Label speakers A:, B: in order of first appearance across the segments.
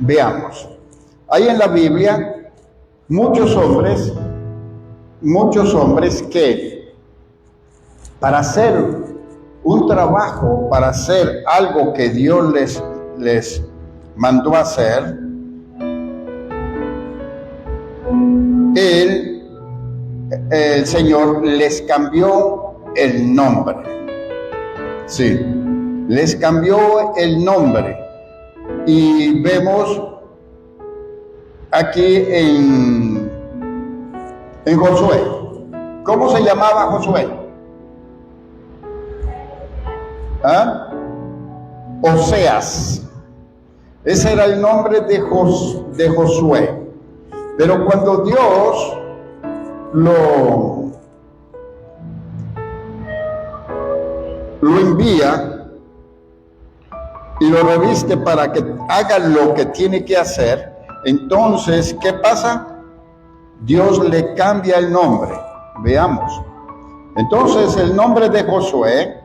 A: Veamos. Hay en la Biblia muchos hombres que para hacer un trabajo, para hacer algo que Dios les mandó hacer, el Señor les cambió el nombre. Sí, les cambió el nombre. Y vemos aquí en Josué. ¿Cómo se llamaba Josué? Oseas. Ese era el nombre de Josué. Pero cuando Dios lo envía y lo reviste para que haga lo que tiene que hacer, entonces, ¿qué pasa? Dios le cambia el nombre. Veamos. Entonces, el nombre de Josué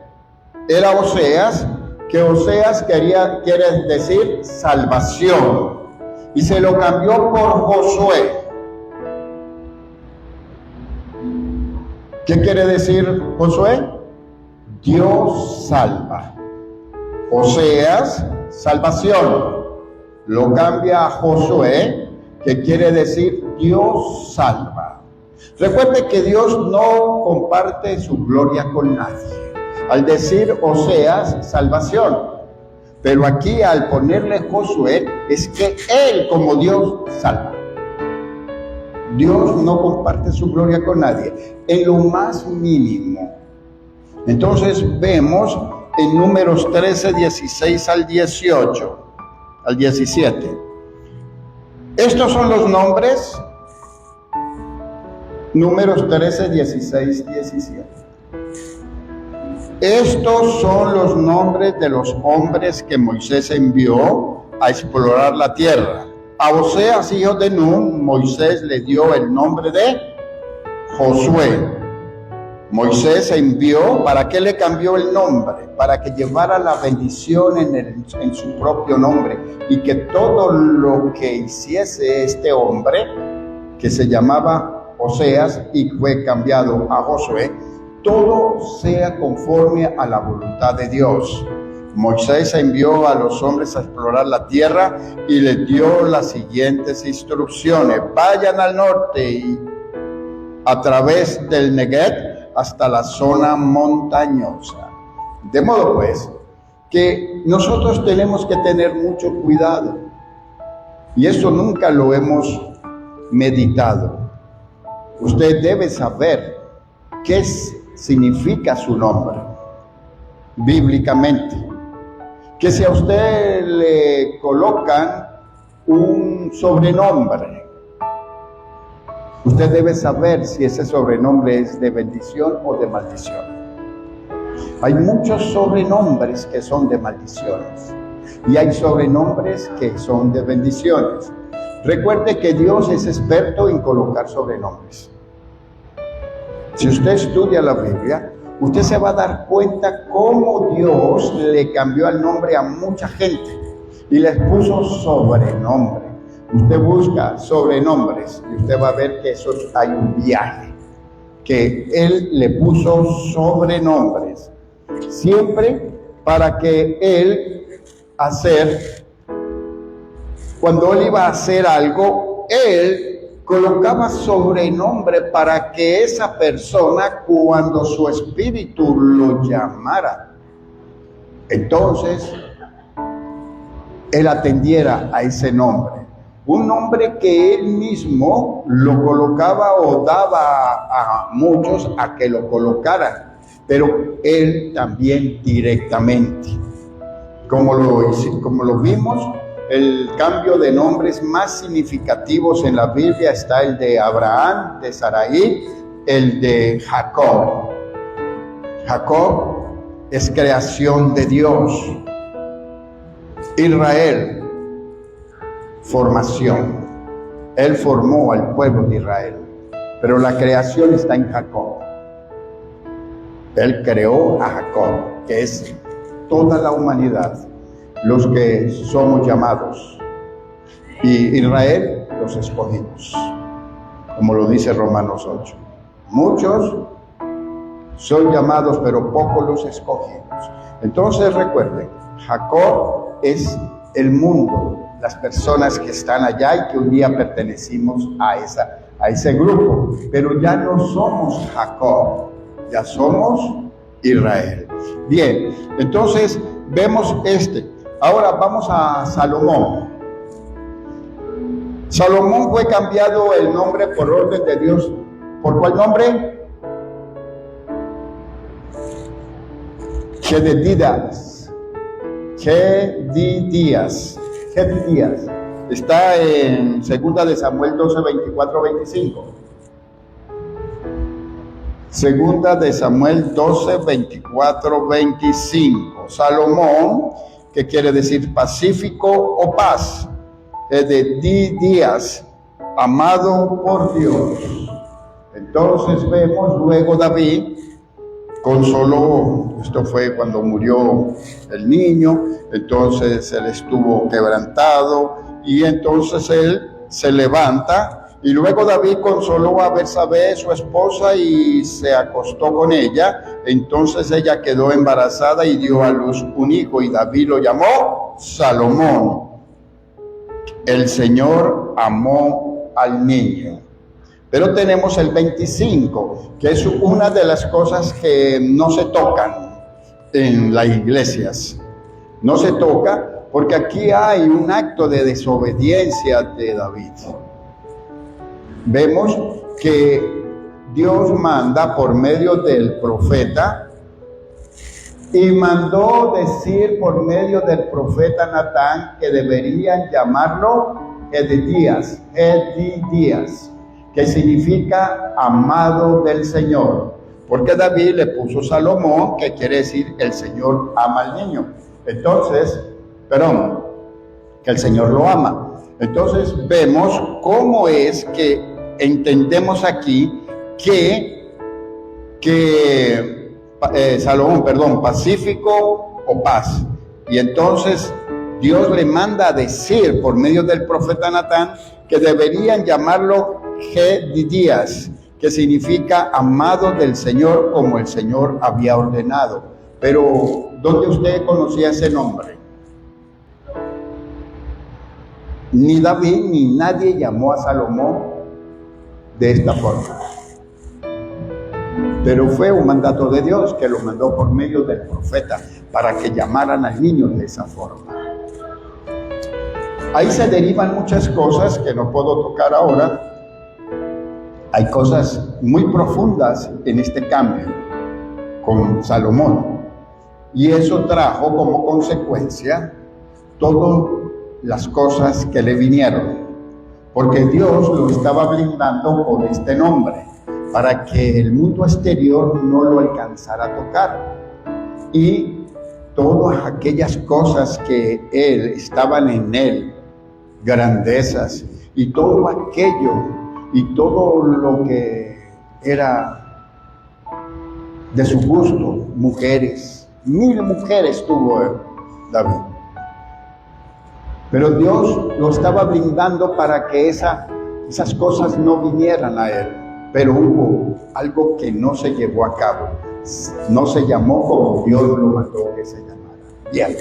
A: era Oseas, que Oseas quiere decir salvación, y se lo cambió por Josué. ¿Qué quiere decir Josué? Dios salva. Oseas, salvación. Lo cambia a Josué, que quiere decir Dios salva. Recuerde que Dios no comparte su gloria con nadie. Al decir Oseas, salvación. Pero aquí al ponerle Josué, es que Él como Dios salva. Dios no comparte su gloria con nadie, en lo más mínimo. Entonces vemos en Números 13, 16 al 18, al 17. Estos son los nombres, Números 13, 16, 17. Estos son los nombres de los hombres que Moisés envió a explorar la tierra. A Oseas, hijo de Nun, Moisés le dio el nombre de Josué. Moisés envió, ¿para qué le cambió el nombre? Para que llevara la bendición en su propio nombre, y que todo lo que hiciese este hombre, que se llamaba Oseas y fue cambiado a Josué, todo sea conforme a la voluntad de Dios. Moisés envió a los hombres a explorar la tierra y les dio las siguientes instrucciones: vayan al norte y a través del Negev hasta la zona montañosa. De modo pues que nosotros tenemos que tener mucho cuidado, y eso nunca lo hemos meditado. Usted debe saber qué significa su nombre bíblicamente. Que si a usted le colocan un sobrenombre, usted debe saber si ese sobrenombre es de bendición o de maldición. Hay muchos sobrenombres que son de maldiciones y hay sobrenombres que son de bendiciones. Recuerde que Dios es experto en colocar sobrenombres. Si usted estudia la Biblia, usted se va a dar cuenta cómo Dios le cambió el nombre a mucha gente y les puso sobrenombre. Usted busca sobrenombres y usted va a ver que eso hay un viaje, que Él le puso sobrenombres, siempre para que cuando Él iba a hacer algo, Él colocaba sobrenombre para que esa persona, cuando su espíritu lo llamara, entonces Él atendiera a ese nombre. Un nombre que Él mismo lo colocaba o daba a muchos a que lo colocaran, pero Él también directamente. Como lo vimos, el cambio de nombres más significativos en la Biblia está el de Abraham, de Sarai, el de Jacob. Jacob es creación de Dios. Israel, formación. Él formó al pueblo de Israel, pero la creación está en Jacob. Él creó a Jacob, que es toda la humanidad, los que somos llamados. Y Israel, los escogidos, como lo dice Romanos 8. Muchos son llamados, pero pocos los escogidos. Entonces recuerden, Jacob es el mundo, las personas que están allá y que un día pertenecimos a ese grupo. Pero ya no somos Jacob, ya somos Israel. Bien, entonces vemos Ahora vamos a Salomón. Salomón fue cambiado el nombre por orden de Dios. ¿Por cuál nombre? Jedidías. Está en 2 de Samuel 12, 24, 25. 2 de Samuel 12, 24, 25. Salomón, que quiere decir pacífico o paz. Jedidías, amado por Dios. Entonces vemos luego David consoló, esto fue cuando murió el niño, entonces él estuvo quebrantado y entonces él se levanta y luego David consoló a Betsabé, su esposa, y se acostó con ella. Entonces ella quedó embarazada y dio a luz un hijo y David lo llamó Salomón. El Señor amó al niño. Pero tenemos el 25, que es una de las cosas que no se tocan en las iglesias. No se toca porque aquí hay un acto de desobediencia de David. Vemos que Dios manda por medio del profeta y mandó decir por medio del profeta Natán que deberían llamarlo Jedidías, que significa amado del Señor, porque David le puso Salomón, que quiere decir el Señor ama al niño. Entonces, que el Señor lo ama. Entonces vemos cómo es que entendemos aquí que Salomón, pacífico o paz. Y entonces Dios le manda a decir por medio del profeta Natán que deberían llamarlo Jedidías, que significa amado del Señor, como el Señor había ordenado. Pero ¿dónde usted conocía ese nombre? Ni David ni nadie llamó a Salomón de esta forma. Pero fue un mandato de Dios que lo mandó por medio del profeta para que llamaran al niño de esa forma. Ahí se derivan muchas cosas que no puedo tocar ahora. Hay cosas muy profundas en este cambio con Salomón. Y eso trajo como consecuencia todas las cosas que le vinieron. Porque Dios lo estaba blindando con este nombre, para que el mundo exterior no lo alcanzara a tocar. Y todas aquellas cosas que estaban en él, grandezas, y todo aquello, y todo lo que era de su gusto, mujeres, 1000 mujeres tuvo David. Pero Dios lo estaba blindando para que esas cosas no vinieran a él. Pero hubo algo que no se llevó a cabo. No se llamó como Dios lo mandó que se llamara. Bien.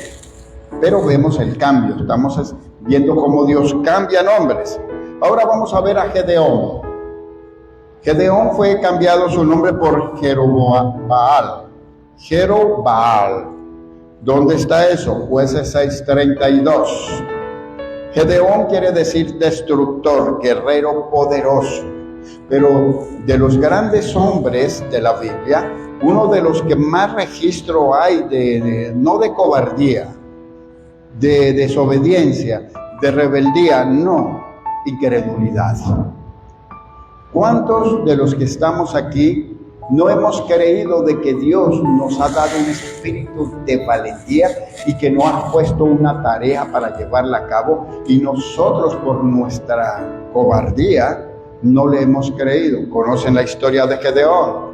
A: Pero vemos el cambio. Estamos viendo cómo Dios cambia nombres. Ahora vamos a ver a Gedeón. Gedeón fue cambiado su nombre por Jerobbaal. ¿Dónde está eso? Jueces 6:32. Gedeón quiere decir destructor, guerrero poderoso. Pero de los grandes hombres de la Biblia, uno de los que más registro hay no de cobardía, de desobediencia, de rebeldía, no, incredulidad. ¿Cuántos de los que estamos aquí no hemos creído de que Dios nos ha dado un espíritu de valentía y que nos ha puesto una tarea para llevarla a cabo, y nosotros por nuestra cobardía no le hemos creído? Conocen la historia de Gedeón,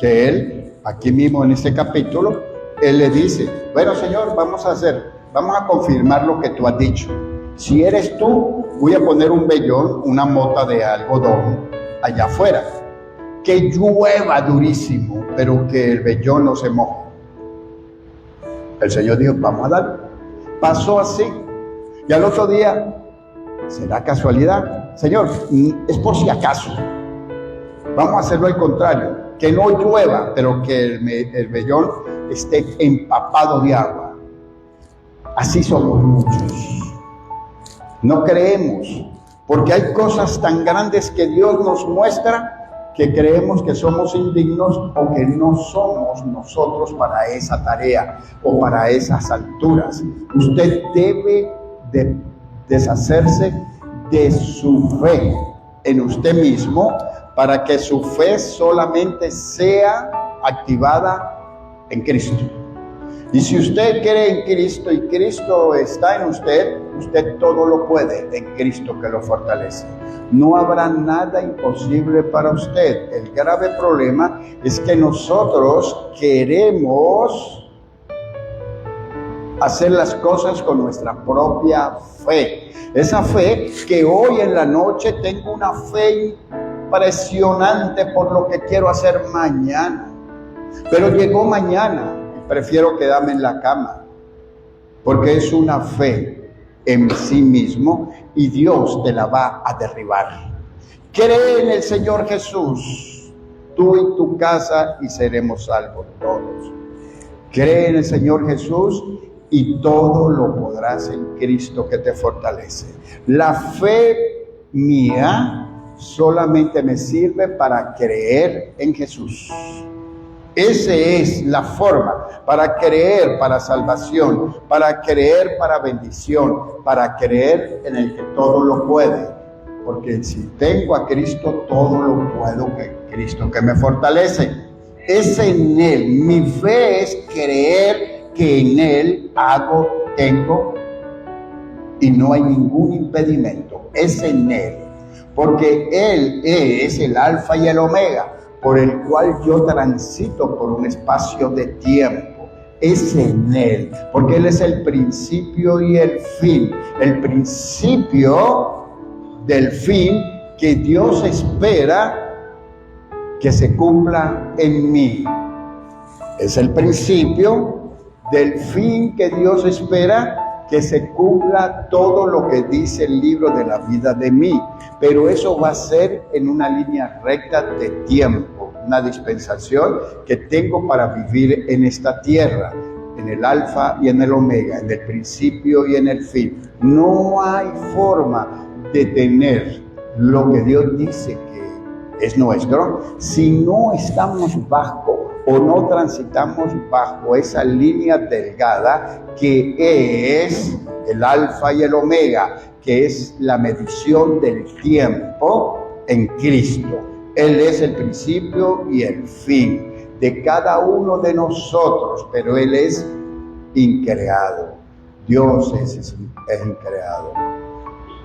A: que él, aquí mismo en este capítulo, él le dice: bueno, Señor, vamos a confirmar lo que tú has dicho, Si eres tú, voy a poner un vellón, una mota de algodón allá afuera. Que llueva durísimo, pero que el vellón no se moje. El Señor dijo, vamos a darlo. Pasó así. Y al otro día, ¿será casualidad? Señor, es por si acaso. Vamos a hacerlo al contrario. Que no llueva, pero que el vellón esté empapado de agua. Así somos muchos. No creemos, porque hay cosas tan grandes que Dios nos muestra que creemos que somos indignos o que no somos nosotros para esa tarea o para esas alturas. Usted debe de deshacerse de su fe en usted mismo para que su fe solamente sea activada en Cristo. Y si usted cree en Cristo y Cristo está en usted, usted todo lo puede en Cristo que lo fortalece. No habrá nada imposible para usted. El grave problema es que nosotros queremos hacer las cosas con nuestra propia fe. Esa fe que hoy en la noche tengo una fe impresionante por lo que quiero hacer mañana. Pero llegó mañana. Prefiero quedarme en la cama, porque es una fe en sí mismo y Dios te la va a derribar. Cree en el Señor Jesús, tú y tu casa, y seremos salvos todos. Cree en el Señor Jesús y todo lo podrás en Cristo que te fortalece. La fe mía solamente me sirve para creer en Jesús. Esa es la forma para creer para salvación, para creer para bendición, para creer en el que todo lo puede. Porque si tengo a Cristo, todo lo puedo que Cristo que me fortalece. Es en Él. Mi fe es creer que en Él hago, tengo y no hay ningún impedimento. Es en Él. Porque Él es el alfa y el omega, por el cual yo transito por un espacio de tiempo. Es en Él, porque Él es el principio y el fin. El principio del fin que Dios espera que se cumpla en mí. Es el principio del fin que Dios espera que se cumpla todo lo que dice el libro de la vida de mí. Pero eso va a ser en una línea recta de tiempo, una dispensación que tengo para vivir en esta tierra, en el alfa y en el omega, en el principio y en el fin. No hay forma de tener lo que Dios dice que es nuestro si no estamos bajo o no transitamos bajo esa línea delgada que es el alfa y el omega, que es la medición del tiempo en Cristo. Él es el principio y el fin de cada uno de nosotros, pero Él es increado. Dios es increado.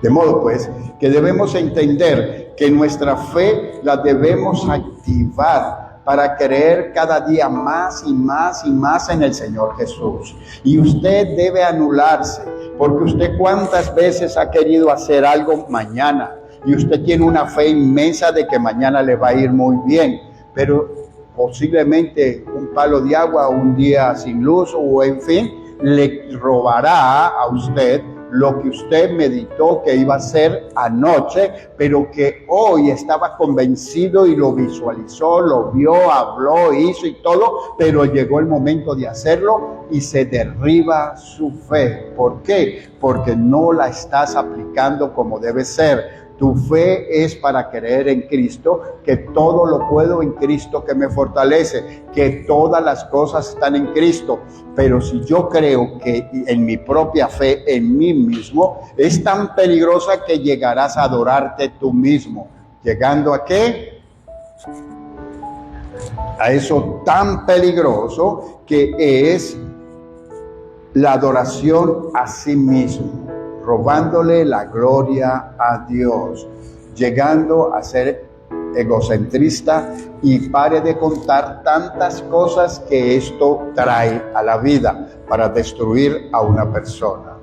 A: De modo pues que debemos entender que nuestra fe la debemos activar para creer cada día más y más y más en el Señor Jesús. Y usted debe anularse, porque usted cuántas veces ha querido hacer algo mañana y usted tiene una fe inmensa de que mañana le va a ir muy bien, pero posiblemente un palo de agua, un día sin luz o en fin, le robará a usted lo que usted meditó que iba a hacer anoche, pero que hoy estaba convencido y lo visualizó, lo vio, habló, hizo y todo, pero llegó el momento de hacerlo y se derriba su fe. ¿Por qué? Porque no la estás aplicando como debe ser. Tu fe es para creer en Cristo, que todo lo puedo en Cristo que me fortalece, que todas las cosas están en Cristo. Pero si yo creo que en mi propia fe, en mí mismo, es tan peligrosa que llegarás a adorarte tú mismo. ¿Llegando a qué? A eso tan peligroso que es la adoración a sí mismo, robándole la gloria a Dios, llegando a ser egocentrista y pare de contar tantas cosas que esto trae a la vida para destruir a una persona.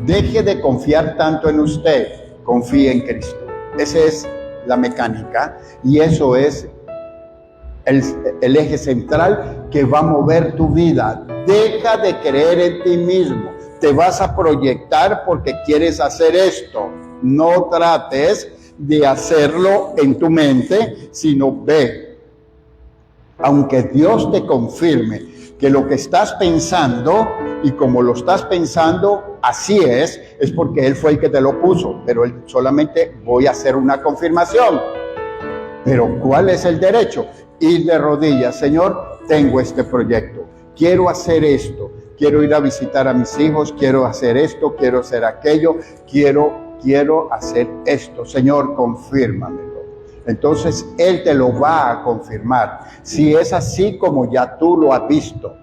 A: Deje de confiar tanto en usted, confíe en Cristo. Esa es la mecánica y eso es el eje central que va a mover tu vida. Deja de creer en ti mismo. Te vas a proyectar porque quieres hacer esto. No trates de hacerlo en tu mente, sino ve. Aunque Dios te confirme que lo que estás pensando y como lo estás pensando, así es porque Él fue el que te lo puso, pero Él solamente voy a hacer una confirmación. Pero ¿cuál es el derecho? Ir de rodillas, Señor, tengo este proyecto, quiero hacer esto, quiero ir a visitar a mis hijos, quiero hacer esto, quiero hacer aquello, quiero hacer esto, Señor, confírmamelo. Entonces Él te lo va a confirmar. Si es así como ya tú lo has visto,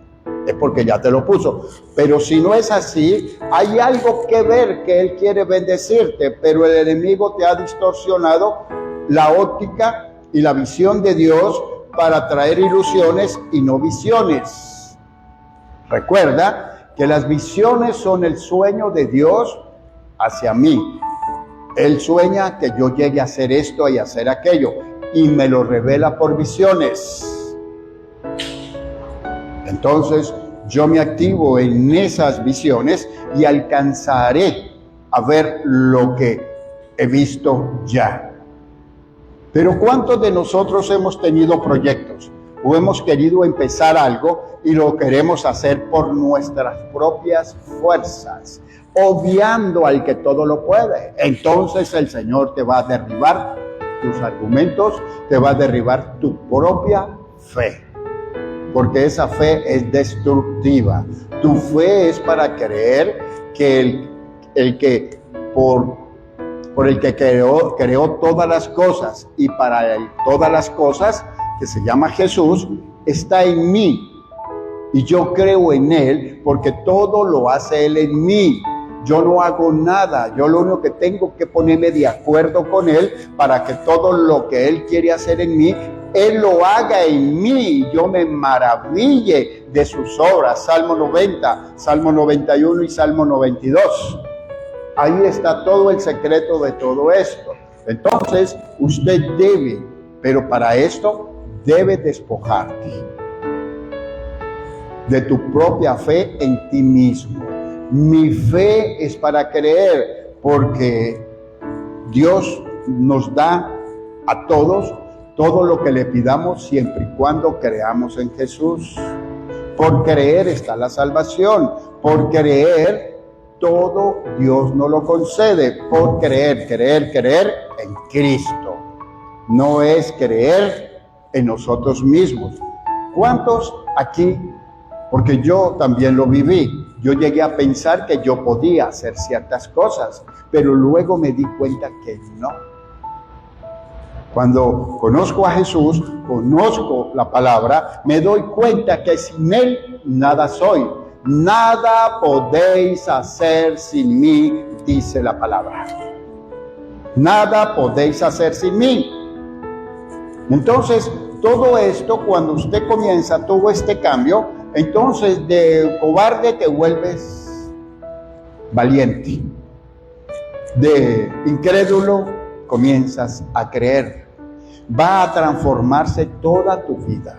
A: es porque ya te lo puso. Pero si no es así, hay algo que ver que Él quiere bendecirte, pero el enemigo te ha distorsionado la óptica y la visión de Dios para traer ilusiones y no visiones. Recuerda que las visiones son el sueño de Dios hacia mí. Él sueña que yo llegue a hacer esto y a hacer aquello, y me lo revela por visiones. Entonces, yo me activo en esas visiones y alcanzaré a ver lo que he visto ya. Pero ¿cuántos de nosotros hemos tenido proyectos o hemos querido empezar algo y lo queremos hacer por nuestras propias fuerzas, obviando al que todo lo puede? Entonces el Señor te va a derribar tus argumentos, te va a derribar tu propia fe, porque esa fe es destructiva. Tu fe es para creer que el que por el que creó todas las cosas y para él todas las cosas, que se llama Jesús, está en mí. Y yo creo en Él porque todo lo hace Él en mí. Yo no hago nada, yo lo único que tengo que ponerme de acuerdo con Él para que todo lo que Él quiere hacer en mí, Él lo haga en mí y yo me maraville de sus obras. Salmo 90, Salmo 91 y Salmo 92. Ahí está todo el secreto de todo esto. Entonces, usted debe, pero para esto debe despojarte de tu propia fe en ti mismo. Mi fe es para creer, porque Dios nos da a todos todo lo que le pidamos siempre y cuando creamos en Jesús. Por creer está la salvación. Por creer todo Dios nos lo concede. Por creer en Cristo. No es creer en nosotros mismos. ¿Cuántos aquí? Porque yo también lo viví. Yo llegué a pensar que yo podía hacer ciertas cosas, pero luego me di cuenta que no. Cuando conozco a Jesús, conozco la palabra, me doy cuenta que sin Él nada soy. Nada podéis hacer sin mí, dice la palabra. Nada podéis hacer sin mí. Entonces, todo esto, cuando usted comienza todo este cambio, entonces de cobarde te vuelves valiente. De incrédulo comienzas a creer. Va a transformarse toda tu vida.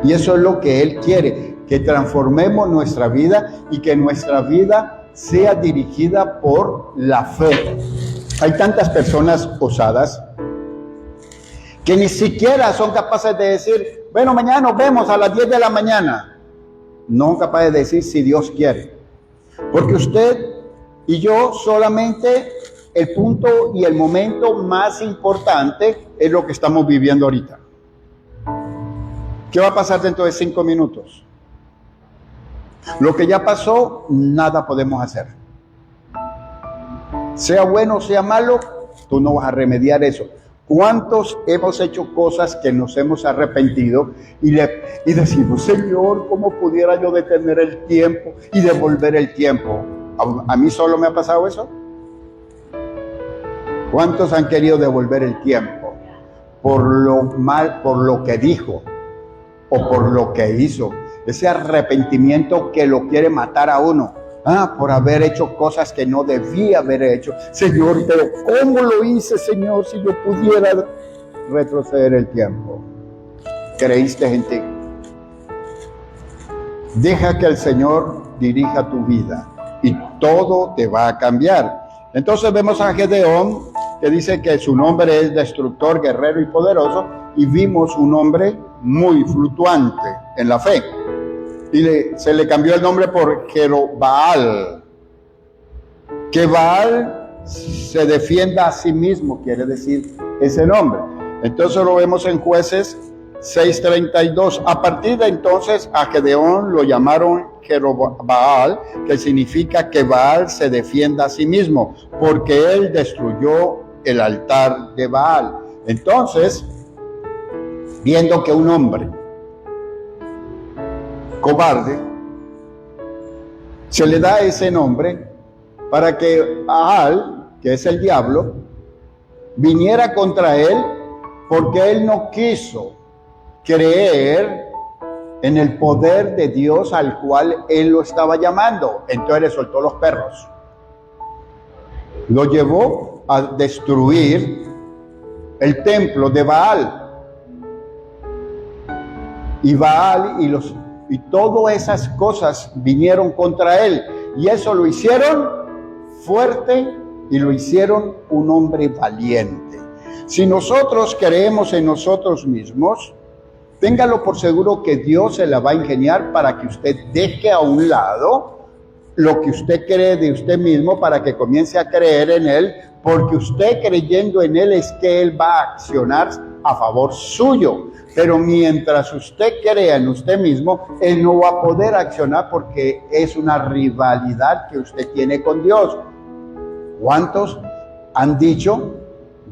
A: Y eso es lo que Él quiere, que transformemos nuestra vida y que nuestra vida sea dirigida por la fe. Hay tantas personas osadas que ni siquiera son capaces de decir, bueno, mañana nos vemos a las 10 de la mañana. No son capaces de decir si Dios quiere. Porque usted y yo solamente el punto y el momento más importante es lo que estamos viviendo ahorita. ¿Qué va a pasar dentro de 5 minutos? Lo que ya pasó, nada podemos hacer. Sea bueno o sea malo, tú no vas a remediar eso. ¿Cuántos hemos hecho cosas que nos hemos arrepentido y decimos, Señor, ¿cómo pudiera yo detener el tiempo y devolver el tiempo? ¿A mí solo me ha pasado eso? ¿Cuántos han querido devolver el tiempo por lo mal, por lo que dijo o por lo que hizo? Ese arrepentimiento que lo quiere matar a uno. por haber hecho cosas que no debía haber hecho. Señor, pero ¿cómo lo hice, Señor, si yo pudiera retroceder el tiempo? ¿Creíste en ti? Deja que el Señor dirija tu vida y todo te va a cambiar. Entonces vemos a Gedeón, que dice que su nombre es destructor, guerrero y poderoso, y vimos un hombre muy fluctuante en la fe. Y se le cambió el nombre por Jerobbaal. Que Baal se defienda a sí mismo, quiere decir ese nombre. Entonces lo vemos en Jueces 6:32. A partir de entonces a Gedeón lo llamaron Jerobbaal, que significa que Baal se defienda a sí mismo, porque él destruyó el altar de Baal. Entonces, viendo que un hombre cobarde se le da ese nombre para que Baal, que es el diablo, viniera contra él, porque él no quiso creer en el poder de Dios al cual él lo estaba llamando. Entonces le soltó los perros. Lo llevó a destruir el templo de Baal. Y Baal y todas esas cosas vinieron contra él. Y eso lo hicieron fuerte y lo hicieron un hombre valiente. Si nosotros creemos en nosotros mismos, téngalo por seguro que Dios se la va a ingeniar para que usted deje a un lado lo que usted cree de usted mismo, para que comience a creer en Él, porque usted creyendo en Él es que Él va a accionar a favor suyo. Pero mientras usted crea en usted mismo, Él no va a poder accionar, porque es una rivalidad que usted tiene con Dios. ¿Cuántos han dicho: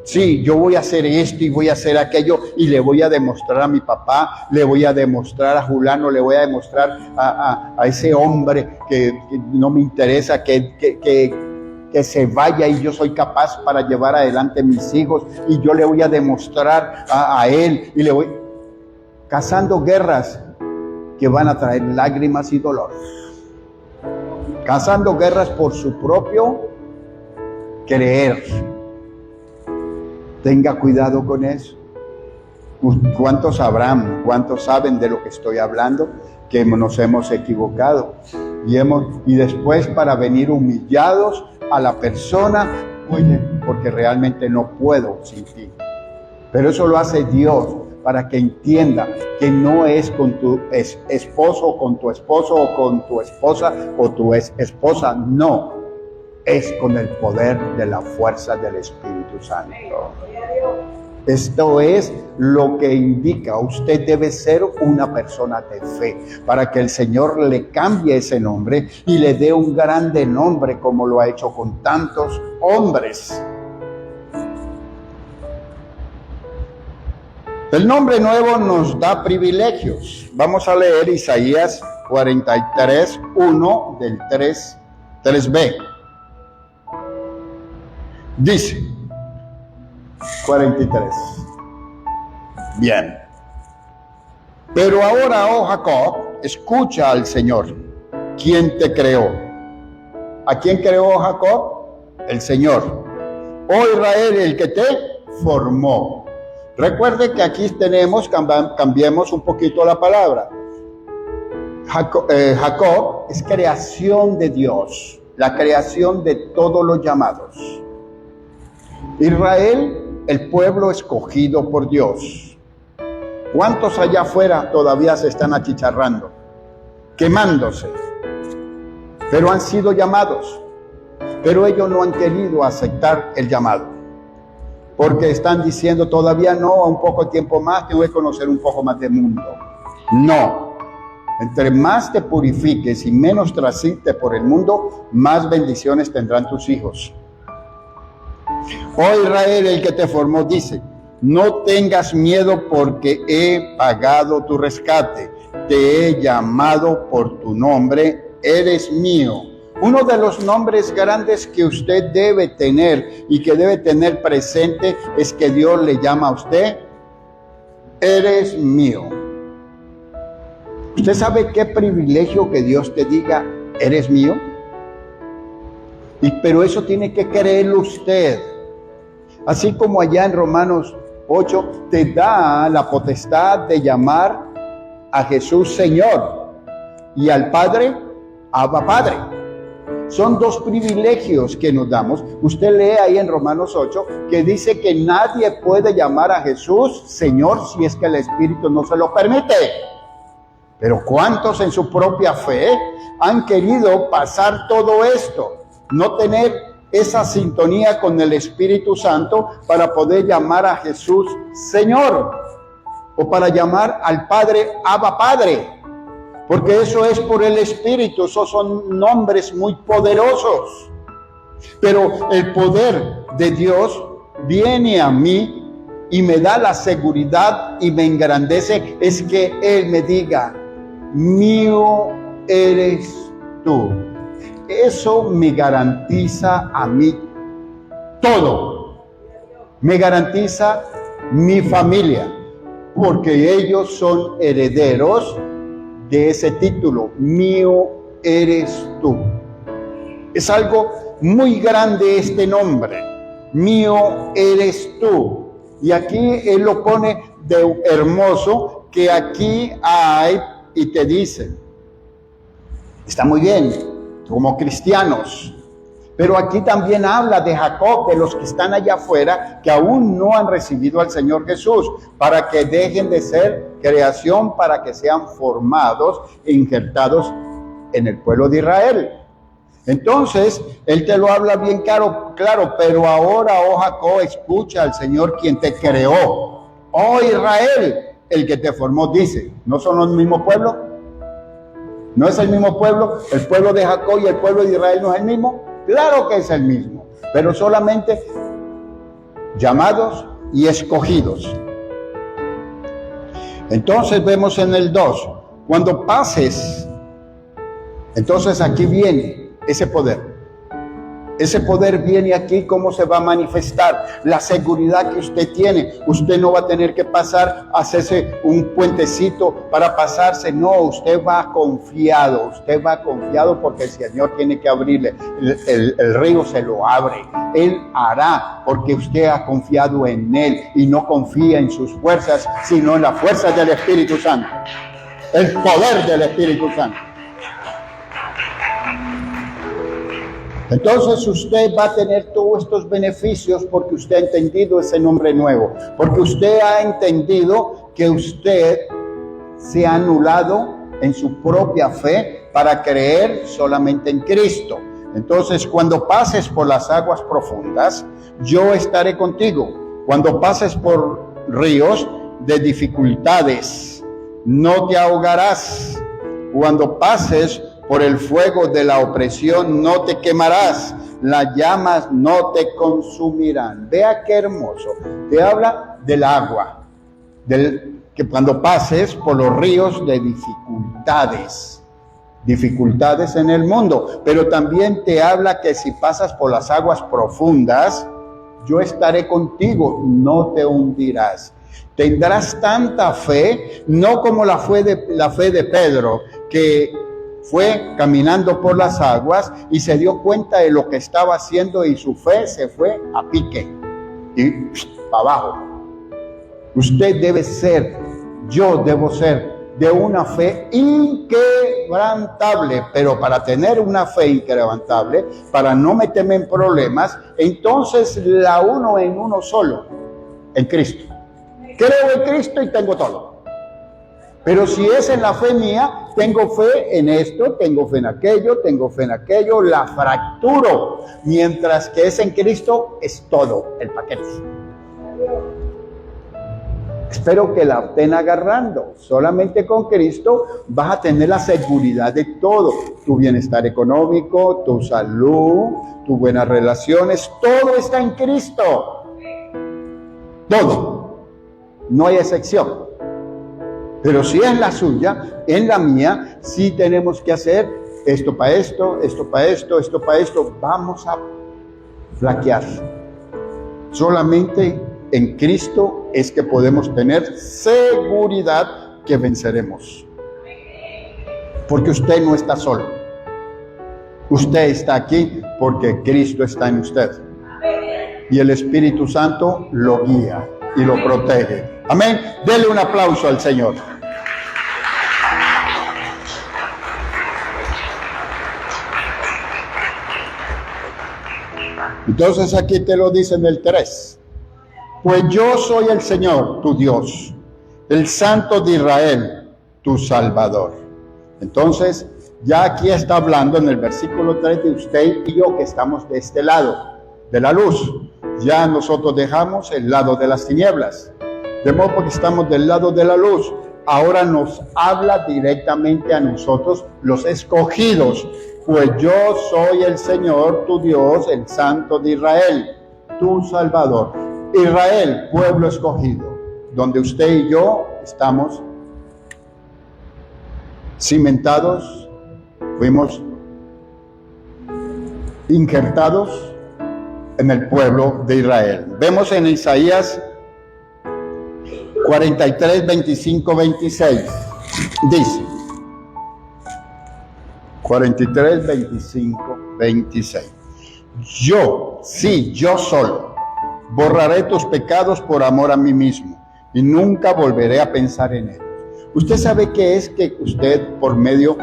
A: sí, yo voy a hacer esto y voy a hacer aquello, y le voy a demostrar a mi papá, le voy a demostrar a Julano, le voy a demostrar a ese hombre que no me interesa, que se vaya, y yo soy capaz para llevar adelante mis hijos, y yo le voy a demostrar a él, y le voy cazando guerras que van a traer lágrimas y dolor, cazando guerras por su propio creer. Tenga cuidado con eso. ¿Cuántos sabrán, cuántos saben de lo que estoy hablando? Que nos hemos equivocado y después, para venir humillados a la persona, oye, porque realmente no puedo sin ti. Pero eso lo hace Dios, para que entienda que no es con tu esposo, o con tu esposo, o con tu esposa, o tu esposa, no. Es con el poder de la fuerza del Espíritu Santo. Esto es lo que indica: usted debe ser una persona de fe, para que el Señor le cambie ese nombre y le dé un grande nombre, como lo ha hecho con tantos hombres. El nombre nuevo nos da privilegios. Vamos a leer Isaías 43:1 del 3b. Dice 43. Bien. Pero ahora, oh Jacob, escucha al Señor, quien te creó. ¿A quién creó Jacob? El Señor. Oh Israel, el que te formó. Recuerde que aquí cambiemos un poquito la palabra. Jacob es creación de Dios, la creación de todos los llamados. Israel, el pueblo escogido por Dios. ¿Cuántos allá afuera todavía se están achicharrando, quemándose? Pero han sido llamados, pero ellos no han querido aceptar el llamado, porque están diciendo: todavía no, un poco de tiempo más, tengo que conocer un poco más del mundo. No, entre más te purifiques y menos transites por el mundo, más bendiciones tendrán tus hijos. Oh Israel, el que te formó, dice: no tengas miedo, porque he pagado tu rescate, te he llamado por tu nombre, eres mío. Uno de los nombres grandes que usted debe tener y que debe tener presente es que Dios le llama a usted: eres mío. ¿Usted sabe qué privilegio que Dios te diga: eres mío? Pero eso tiene que creerlo usted. Así como allá en Romanos 8 te da la potestad de llamar a Jesús Señor y al Padre, Abba Padre. Son dos privilegios que nos damos. Usted lee ahí en Romanos 8 que dice que nadie puede llamar a Jesús Señor si es que el Espíritu no se lo permite. Pero ¿cuántos en su propia fe han querido pasar todo esto? No tener esa sintonía con el Espíritu Santo para poder llamar a Jesús Señor o para llamar al Padre Abba Padre. Porque eso es por el Espíritu, esos son nombres muy poderosos. Pero el poder de Dios viene a mí y me da la seguridad y me engrandece, es que Él me diga, mío eres tú. Eso me garantiza a mí todo. Me garantiza mi familia, porque ellos son herederos de ese título, mío eres tú. Es algo muy grande este nombre, mío eres tú. Y aquí Él lo pone de hermoso, que aquí hay y te dicen, está muy bien, como cristianos, pero aquí también habla de Jacob, de los que están allá afuera, que aún no han recibido al Señor Jesús, para que dejen de ser creación, para que sean formados e injertados en el pueblo de Israel. Entonces, Él te lo habla bien claro, pero ahora, oh Jacob, escucha al Señor quien te creó. Oh Israel, el que te formó, dice, ¿no son los mismos pueblos? ¿No es el mismo pueblo? ¿El pueblo de Jacob y el pueblo de Israel no es el mismo? Claro que es el mismo, pero solamente llamados y escogidos. Entonces vemos en el 2, cuando pases, entonces aquí viene ese poder. Ese poder viene aquí, ¿cómo se va a manifestar? La seguridad que usted tiene. Usted no va a tener que pasar, hacerse un puentecito para pasarse. No, usted va confiado. Usted va confiado porque el Señor tiene que abrirle. El río se lo abre. Él hará porque usted ha confiado en Él y no confía en sus fuerzas, sino en las fuerzas del Espíritu Santo. El poder del Espíritu Santo. Entonces usted va a tener todos estos beneficios porque usted ha entendido ese nombre nuevo, porque usted ha entendido que usted se ha anulado en su propia fe para creer solamente en Cristo. Entonces, cuando pases por las aguas profundas, yo estaré contigo. Cuando pases por ríos de dificultades, no te ahogarás. Cuando pases por el fuego de la opresión, no te quemarás, las llamas no te consumirán. Vea qué hermoso. Te habla del agua, que cuando pases por los ríos de dificultades en el mundo, pero también te habla que si pasas por las aguas profundas, yo estaré contigo, no te hundirás. Tendrás tanta fe, no como la fe de Pedro, que fue caminando por las aguas y se dio cuenta de lo que estaba haciendo y su fe se fue a pique y para abajo. Usted debe ser, yo debo ser de una fe inquebrantable, pero para tener una fe inquebrantable, para no meterme en problemas, entonces la uno en uno solo, en Cristo. Creo en Cristo y tengo todo. Pero si es en la fe mía, tengo fe en esto, tengo fe en aquello, la fracturo. Mientras que es en Cristo, es todo el paquete. Espero que la estén agarrando. Solamente con Cristo vas a tener la seguridad de todo. Tu bienestar económico, tu salud, tus buenas relaciones, todo está en Cristo. Todo. No hay excepción. Pero si es la suya, en la mía, sí tenemos que hacer esto para esto, esto para esto, esto para esto. Vamos a flaquear. Solamente en Cristo es que podemos tener seguridad que venceremos. Porque usted no está solo. Usted está aquí porque Cristo está en usted. Y el Espíritu Santo lo guía y lo protege. Amén. Dele un aplauso al Señor. Entonces aquí te lo dice en el 3. Pues yo soy el Señor, tu Dios, el Santo de Israel, tu Salvador. Entonces, ya aquí está hablando en el versículo 3 de usted y yo que estamos de este lado, de la luz. Ya nosotros dejamos el lado de las tinieblas. De modo que estamos del lado de la luz. Ahora nos habla directamente a nosotros, los escogidos. Pues yo soy el Señor, tu Dios, el Santo de Israel, tu Salvador. Israel, pueblo escogido, donde usted y yo estamos cimentados, fuimos injertados en el pueblo de Israel. Vemos en Isaías 43, 25, 26. Dice 43, 25, 26. Yo, sí, yo solo, borraré tus pecados por amor a mí mismo y nunca volveré a pensar en ellos. Usted sabe que es que usted, por medio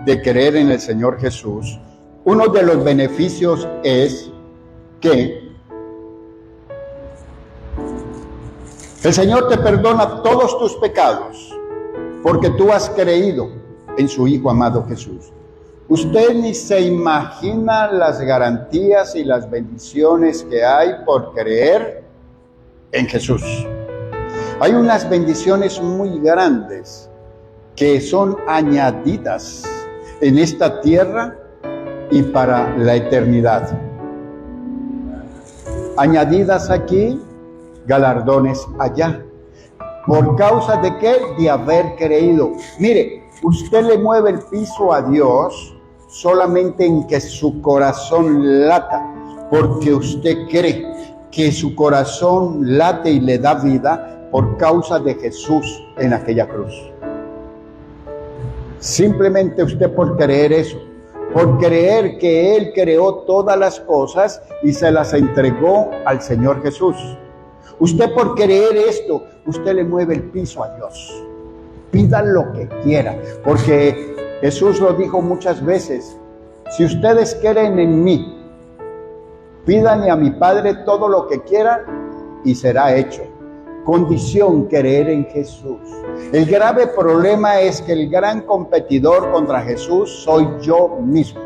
A: de creer en el Señor Jesús, uno de los beneficios es que el Señor te perdona todos tus pecados porque tú has creído en su Hijo amado Jesús. Usted ni se imagina las garantías y las bendiciones que hay por creer en Jesús. Hay unas bendiciones muy grandes que son añadidas en esta tierra y para la eternidad. Añadidas aquí, galardones allá. ¿Por causa de qué? De haber creído. Mire, usted le mueve el piso a Dios solamente en que su corazón lata, porque usted cree que su corazón late y le da vida por causa de Jesús en aquella cruz. Simplemente usted por creer eso, por creer que Él creó todas las cosas y se las entregó al Señor Jesús. Usted por creer esto, usted le mueve el piso a Dios. Pida lo que quiera, porque Jesús lo dijo muchas veces: si ustedes creen en mí, pídanle a mi Padre todo lo que quieran y será hecho. Condición: creer en Jesús. El grave problema es que el gran competidor contra Jesús soy yo mismo,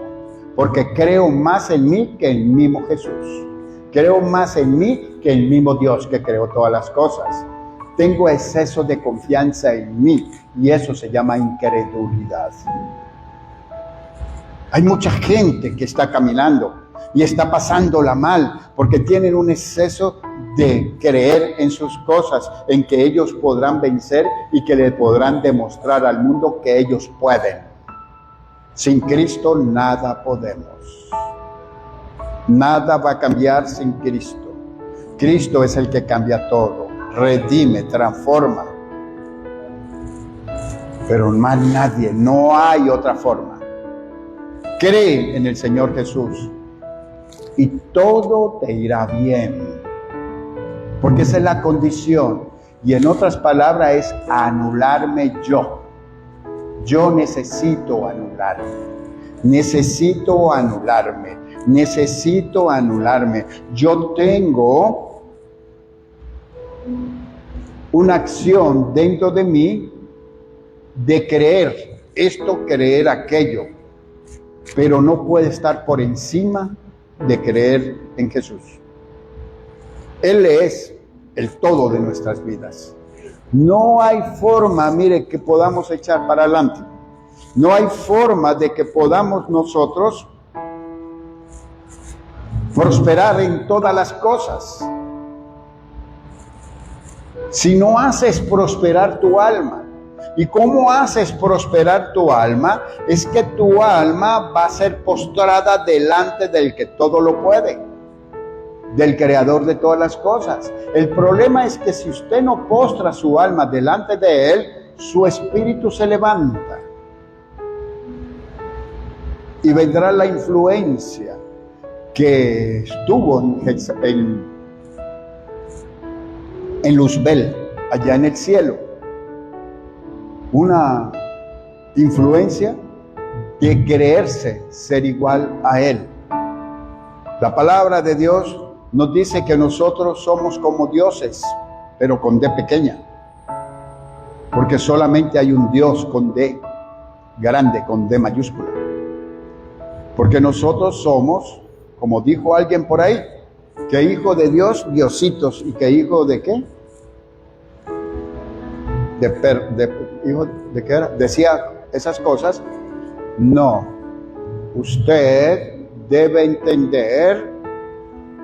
A: porque creo más en mí que en el mismo Jesús. Creo más en mí que en el mismo Dios que creó todas las cosas. Tengo exceso de confianza en mí y eso se llama incredulidad. Hay mucha gente que está caminando y está pasándola mal porque tienen un exceso de creer en sus cosas, en que ellos podrán vencer y que le podrán demostrar al mundo que ellos pueden. Sin Cristo nada podemos. Nada va a cambiar sin Cristo. Cristo es el que cambia todo, redime, transforma. Pero más nadie, no hay otra forma. Cree en el Señor Jesús y todo te irá bien. Porque esa es la condición. Y en otras palabras es anularme yo. Yo necesito anularme. Necesito anularme. Necesito anularme. Yo tengo una acción dentro de mí de creer esto, creer aquello. Pero no puede estar por encima de creer en Jesús. Él es el todo de nuestras vidas. No hay forma, mire, que podamos echar para adelante. No hay forma de que podamos nosotros prosperar en todas las cosas. Si no haces prosperar tu alma. ¿Y cómo haces prosperar tu alma? Es que tu alma va a ser postrada delante del que todo lo puede, del creador de todas las cosas. El problema es que si usted no postra su alma delante de Él, su espíritu se levanta y vendrá la influencia que estuvo en Luzbel, allá en el cielo. Una influencia de creerse ser igual a Él. La palabra de Dios nos dice que nosotros somos como dioses, pero con D pequeña. Porque solamente hay un Dios con D grande, con D mayúscula. Porque nosotros somos, como dijo alguien por ahí, que hijo de Dios, diositos, y que hijo de ¿qué? ¿Hijo de qué era? Decía esas cosas. No, usted debe entender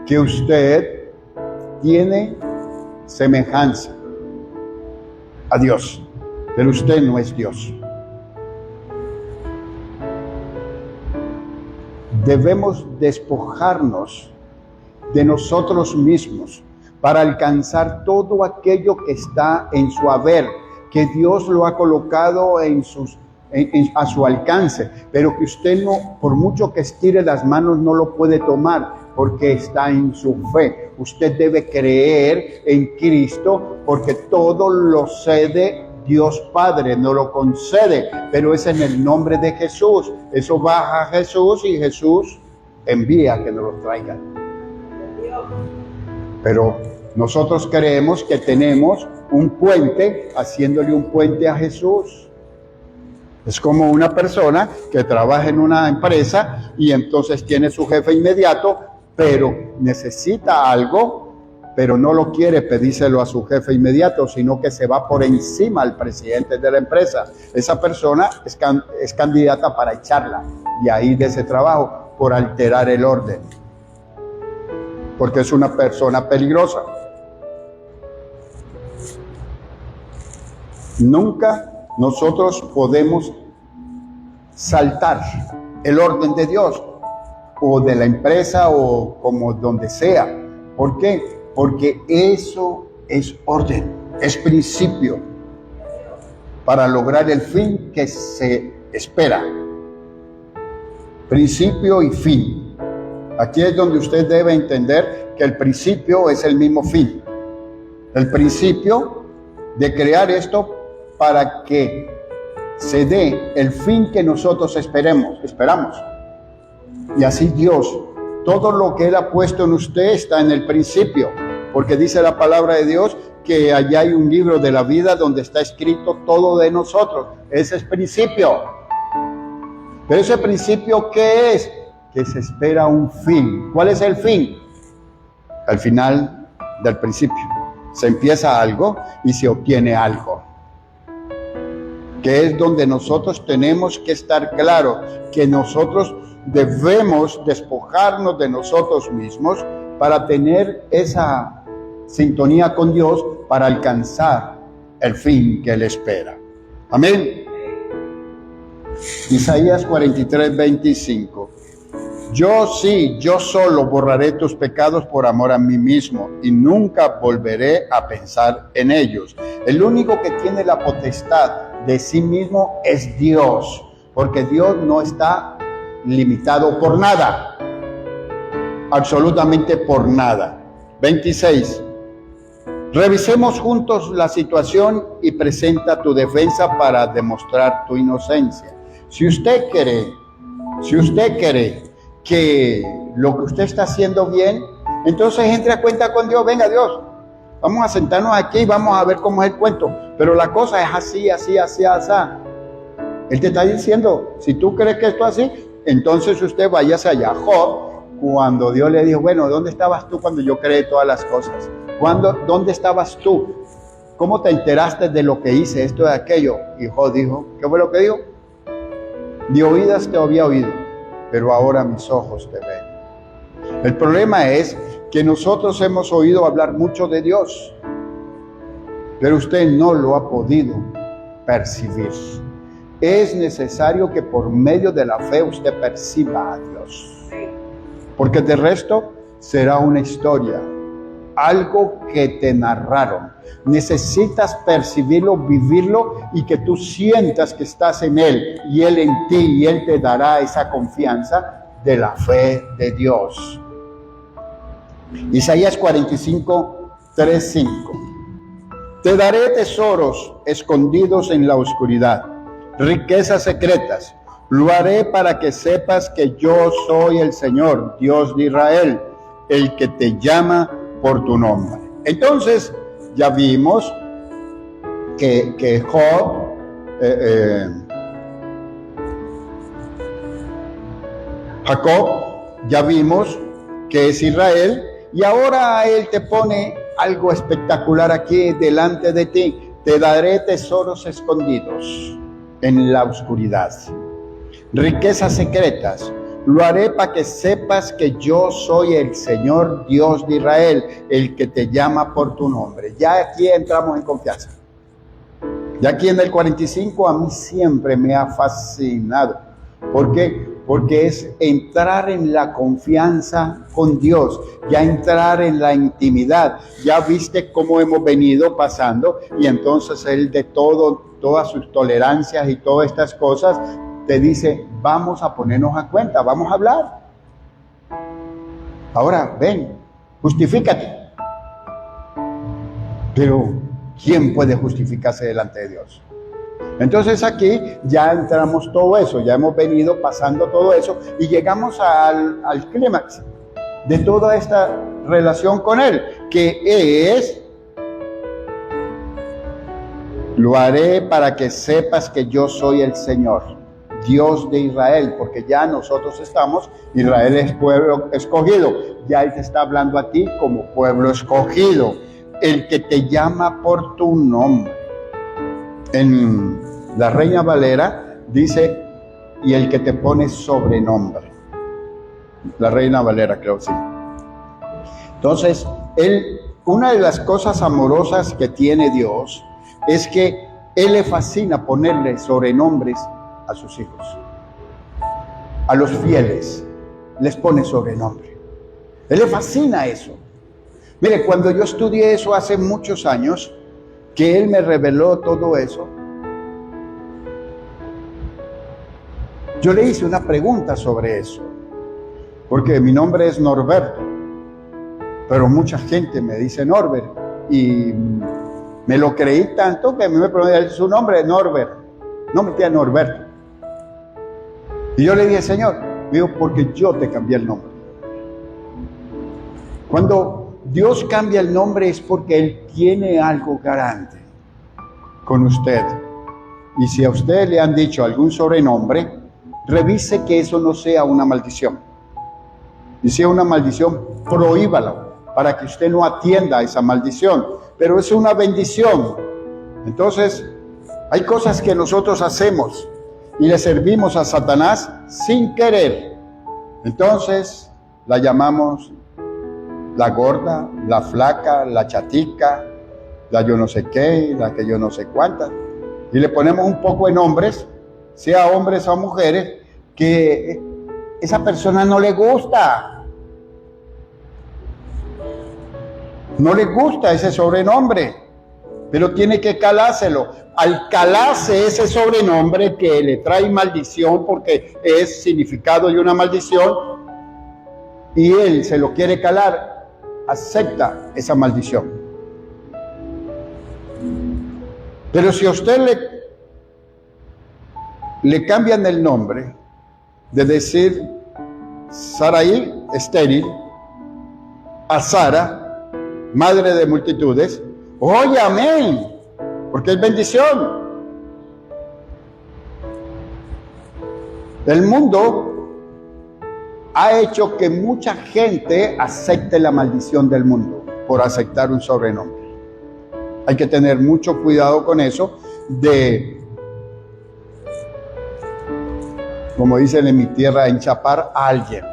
A: que usted tiene semejanza a Dios, pero usted no es Dios. Debemos despojarnos de nosotros mismos para alcanzar todo aquello que está en su haber, que Dios lo ha colocado a su alcance, pero que usted no, por mucho que estire las manos, no lo puede tomar porque está en su fe. Usted debe creer en Cristo porque todo lo cede Dios Padre, no lo concede, pero es en el nombre de Jesús. Eso baja a Jesús y Jesús envía que nos lo traigan. Pero nosotros creemos que tenemos un puente, haciéndole un puente a Jesús. Es como una persona que trabaja en una empresa y entonces tiene su jefe inmediato, pero necesita algo, pero no lo quiere pedírselo a su jefe inmediato, sino que se va por encima al presidente de la empresa. Esa persona es candidata para echarla de ahí de ese trabajo por alterar el orden, porque es una persona peligrosa. Nunca nosotros podemos saltar el orden de Dios o de la empresa o como donde sea. ¿Por qué? Porque eso es orden, es principio para lograr el fin que se espera. Principio y fin. Aquí es donde usted debe entender que el principio es el mismo fin. El principio de crear esto para que se dé el fin que nosotros esperamos. Y así Dios, todo lo que Él ha puesto en usted está en el principio, porque dice la palabra de Dios que allá hay un libro de la vida donde está escrito todo de nosotros. Ese es principio. Pero ese principio, ¿qué es? Que se espera un fin. ¿Cuál es el fin? Al final del principio. Se empieza algo y se obtiene algo. Que es donde nosotros tenemos que estar claros, que nosotros debemos despojarnos de nosotros mismos para tener esa sintonía con Dios, para alcanzar el fin que Él espera. Amén. Isaías 43:25. Yo solo borraré tus pecados por amor a mí mismo y nunca volveré a pensar en ellos. El único que tiene la potestad de sí mismo es Dios, porque Dios no está limitado por nada, absolutamente por nada. 26. Revisemos juntos la situación y presenta tu defensa para demostrar tu inocencia. Si usted cree que lo que usted está haciendo bien, entonces entre a cuenta con Dios. Venga, Dios, vamos a sentarnos aquí y vamos a ver cómo es el cuento. Pero la cosa es así. Él te está diciendo, si tú crees que esto es así, entonces usted váyase allá. Job, cuando Dios le dijo, bueno, ¿dónde estabas tú cuando yo creé todas las cosas? ¿Dónde estabas tú? ¿Cómo te enteraste de lo que hice, esto de aquello? Y Job dijo, ¿qué fue lo que dijo? De oídas te había oído, pero ahora mis ojos te ven. El problema es que nosotros hemos oído hablar mucho de Dios, pero usted no lo ha podido percibir. Es necesario que por medio de la fe usted perciba a Dios, porque de resto será una historia, algo que te narraron. Necesitas percibirlo, vivirlo y que tú sientas que estás en Él y Él en ti, y Él te dará esa confianza de la fe de Dios. Isaías 45, 3, 5. Te daré tesoros escondidos en la oscuridad, riquezas secretas. Lo haré para que sepas que yo soy el Señor, Dios de Israel, el que te llama por tu nombre. Entonces, ya vimos que Jacob, ya vimos que es Israel, y ahora él te pone algo espectacular aquí delante de ti. Te daré tesoros escondidos en la oscuridad, riquezas secretas. Lo haré para que sepas que yo soy el Señor Dios de Israel, el que te llama por tu nombre. Ya aquí entramos en confianza. Ya aquí en el 45 a mí siempre me ha fascinado. ¿Por qué? Porque es entrar en la confianza con Dios, ya entrar en la intimidad. Ya viste cómo hemos venido pasando, y entonces Él de todas sus tolerancias y todas estas cosas, te dice, vamos a ponernos a cuenta, vamos a hablar. Ahora, ven, justifícate. Pero, ¿quién puede justificarse delante de Dios? Entonces aquí ya entramos todo eso, ya hemos venido pasando todo eso y llegamos al clímax de toda esta relación con Él, que es: lo haré para que sepas que yo soy el Señor, Dios de Israel, porque ya nosotros Israel es pueblo escogido, ya Él te está hablando a ti como pueblo escogido, el que te llama por tu nombre. En la Reina Valera dice, y el que te pone sobrenombre. La Reina Valera, creo, sí. Entonces, una de las cosas amorosas que tiene Dios es que Él le fascina ponerle sobrenombres a sus hijos. A los fieles les pone sobrenombre. Él le fascina eso. Mire, cuando yo estudié eso hace muchos años, que Él me reveló todo eso, yo le hice una pregunta sobre eso, porque mi nombre es Norberto, pero mucha gente me dice Norbert, y me lo creí tanto que a mí me preguntaron, su nombre es Norbert, no me queda Norberto. Y yo le dije, Señor, digo, porque yo te cambié el nombre. Cuando Dios cambia el nombre es porque Él tiene algo grande con usted. Y si a usted le han dicho algún sobrenombre, revise que eso no sea una maldición. Y si es una maldición, prohíbalo para que usted no atienda a esa maldición. Pero es una bendición. Entonces, hay cosas que nosotros hacemos y le servimos a Satanás sin querer. Entonces, la llamamos la gorda, la flaca, la chatica, la yo no sé qué, la que yo no sé cuántas. Y le ponemos un poco de nombres, sea hombres o mujeres, que esa persona no le gusta. No le gusta ese sobrenombre, pero tiene que calárselo. Al calarse ese sobrenombre que le trae maldición, porque es significado de una maldición, y él se lo quiere calar, acepta esa maldición. Pero si a usted le cambian el nombre, de decir Sarai, estéril, a Sara, madre de multitudes, oye, amén, porque es bendición. El mundo ha hecho que mucha gente acepte la maldición del mundo por aceptar un sobrenombre. Hay que tener mucho cuidado con eso, como dicen en mi tierra, enchapar a alguien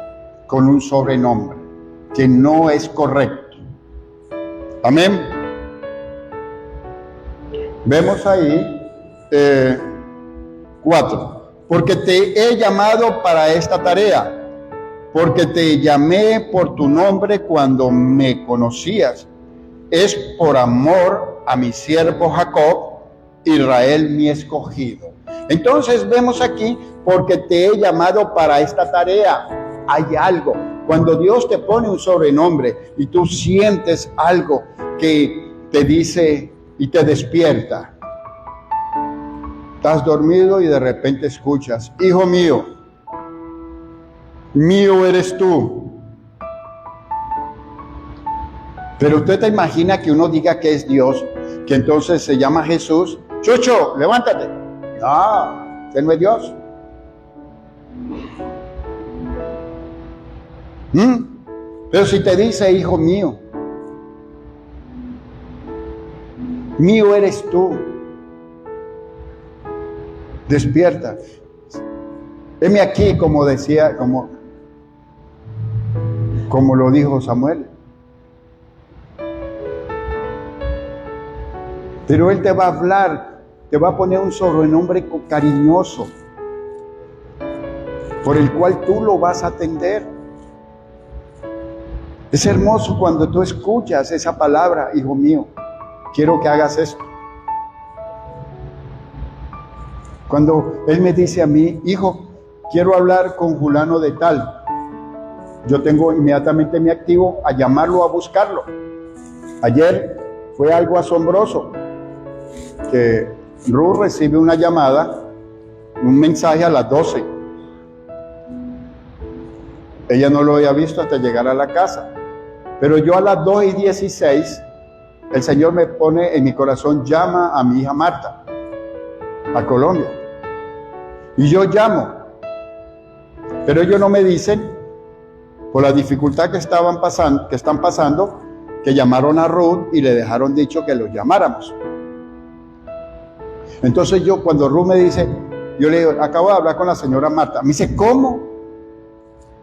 A: con un sobrenombre que no es correcto. Amén. Vemos ahí 4. Porque te he llamado para esta tarea, porque te llamé por tu nombre cuando me conocías. Es por amor a mi siervo Jacob, Israel mi escogido. Entonces vemos aquí, porque te he llamado para esta tarea. Hay algo. Cuando Dios te pone un sobrenombre y tú sientes algo que te dice y te despierta. Estás dormido y de repente escuchas: hijo mío, mío eres tú. Pero usted te imagina que uno diga que es Dios, que entonces se llama Jesús. Chucho, levántate. No, usted no es Dios. Pero si te dice: hijo mío, mío eres tú, despierta. Heme aquí, como decía, como lo dijo Samuel. Pero Él te va a hablar, te va a poner un sobrenombre cariñoso, por el cual tú lo vas a atender. Es hermoso cuando tú escuchas esa palabra: hijo mío, quiero que hagas esto. Cuando Él me dice a mí: hijo, quiero hablar con fulano de tal, yo tengo inmediatamente me activo a llamarlo, a buscarlo. Ayer fue algo asombroso, que Ruth recibe una llamada, un mensaje a las 12. Ella no lo había visto hasta llegar a la casa. Pero yo a las 2:16, el Señor me pone en mi corazón: llama a mi hija Marta, a Colombia. Y yo llamo. Pero ellos no me dicen, por la dificultad que están pasando, que llamaron a Ruth y le dejaron dicho que los llamáramos. Entonces yo, cuando Ruth me dice, yo le digo: acabo de hablar con la señora Marta. Me dice: ¿cómo?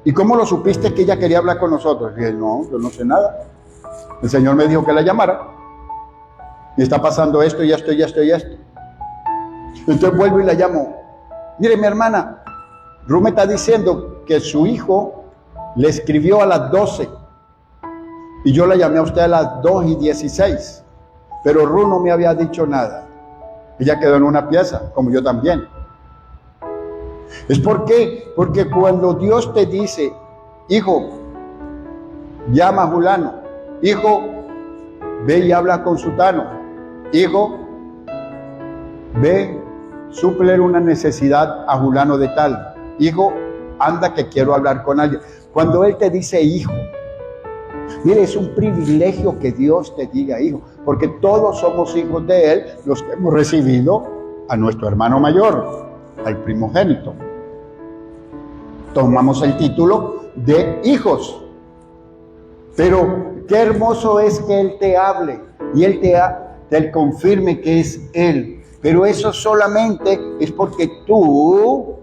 A: ¿Y cómo lo supiste que ella quería hablar con nosotros? Y dije: no, yo no sé nada. El Señor me dijo que la llamara. Y está pasando esto y esto y esto y esto. Entonces vuelvo y la llamo: mire, mi hermana, Ruth me está diciendo que su hijo le escribió a las 12. Y yo la llamé a usted a las 2:16. Pero Ruth no me había dicho nada. Ella quedó en una pieza, como yo también. ¿Es por qué? Porque cuando Dios te dice: hijo, llama a fulano, hijo, ve y habla con sutano, hijo, ve, suplir una necesidad a fulano de tal, hijo, anda que quiero hablar con alguien. Cuando Él te dice hijo, mire, es un privilegio que Dios te diga hijo, porque todos somos hijos de Él, los que hemos recibido a nuestro hermano mayor, al primogénito. Tomamos el título de hijos. Pero qué hermoso es que Él te hable y Él te confirme que es Él. Pero eso solamente es porque tú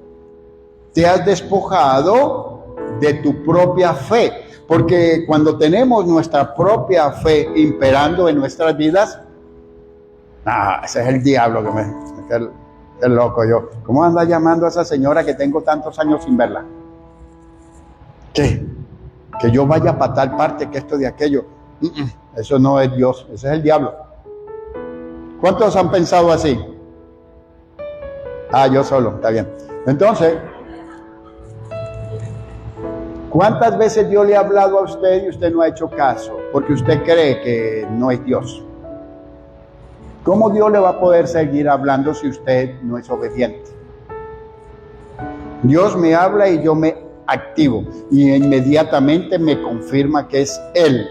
A: te has despojado de tu propia fe. Porque cuando tenemos nuestra propia fe imperando en nuestras vidas, ese es el diablo qué loco yo. ¿Cómo anda llamando a esa señora que tengo tantos años sin verla? ¿Qué? Que yo vaya para tal parte, que esto de aquello. Eso no es Dios, ese es el diablo. ¿Cuántos han pensado así? Yo solo, está bien. Entonces, ¿cuántas veces Dios le ha hablado a usted y usted no ha hecho caso? Porque usted cree que no es Dios. ¿Cómo Dios le va a poder seguir hablando si usted no es obediente? Dios me habla y yo me activo y inmediatamente me confirma que es Él,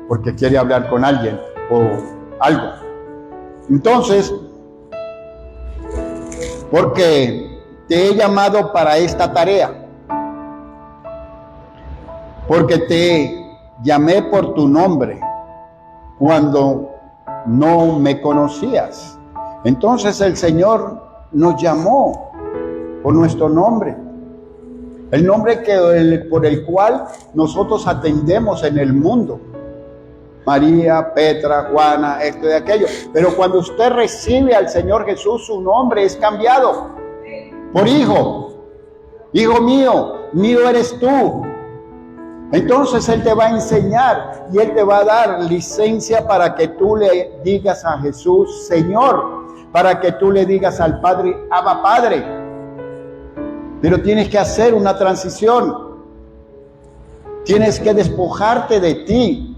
A: porque quiere hablar con alguien o algo. Entonces, porque te he llamado para esta tarea, porque te llamé por tu nombre cuando no me conocías. Entonces el Señor nos llamó por nuestro nombre, el nombre por el cual nosotros atendemos en el mundo. María, Petra, Juana, esto y aquello. Pero cuando usted recibe al Señor Jesús, su nombre es cambiado por hijo. Hijo mío, mío eres tú. Entonces Él te va a enseñar y Él te va a dar licencia para que tú le digas a Jesús, Señor, para que tú le digas al Padre, Abba Padre. Pero tienes que hacer una transición. Tienes que despojarte de ti,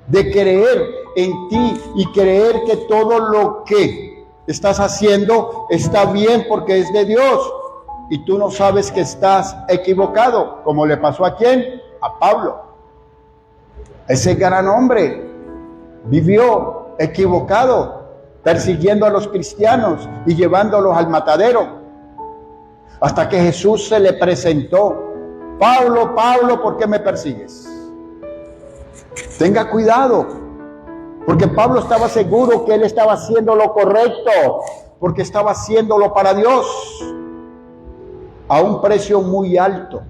A: de creer en ti y creer que todo lo que estás haciendo está bien porque es de Dios. Y tú no sabes que estás equivocado, como le pasó a ¿quién? A Pablo. Ese gran hombre vivió equivocado, persiguiendo a los cristianos y llevándolos al matadero. Hasta que Jesús se le presentó. Pablo, Pablo, ¿por qué me persigues? Tenga cuidado, porque Pablo estaba seguro que él estaba haciendo lo correcto, porque estaba haciéndolo para Dios, a un precio muy alto,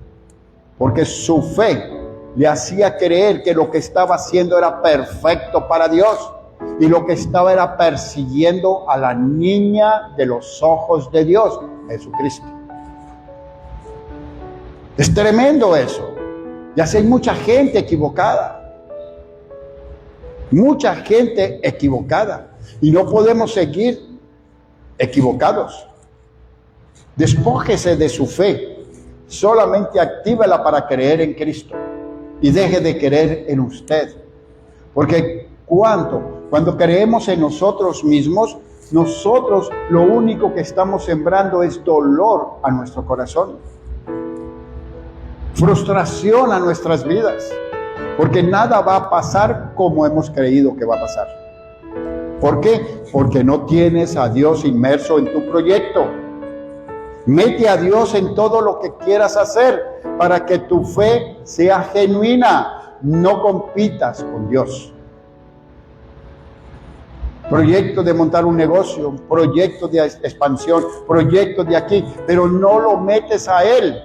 A: porque su fe le hacía creer que lo que estaba haciendo era perfecto para Dios, y lo que estaba era persiguiendo a la niña de los ojos de Dios, Jesucristo. Es tremendo eso. Y así hay mucha gente equivocada. Mucha gente equivocada. Y no podemos seguir equivocados. Despójese de su fe. Solamente actívala para creer en Cristo. Y deje de creer en usted. Porque cuando creemos en nosotros mismos, nosotros lo único que estamos sembrando es dolor a nuestro corazón. Frustración a nuestras vidas, porque nada va a pasar como hemos creído que va a pasar. ¿Por qué? Porque no tienes a Dios inmerso en tu proyecto. Mete a Dios en todo lo que quieras hacer para que tu fe sea genuina. No compitas con Dios. Proyecto de montar un negocio, proyecto de expansión, proyecto de aquí, pero no lo metes a Él.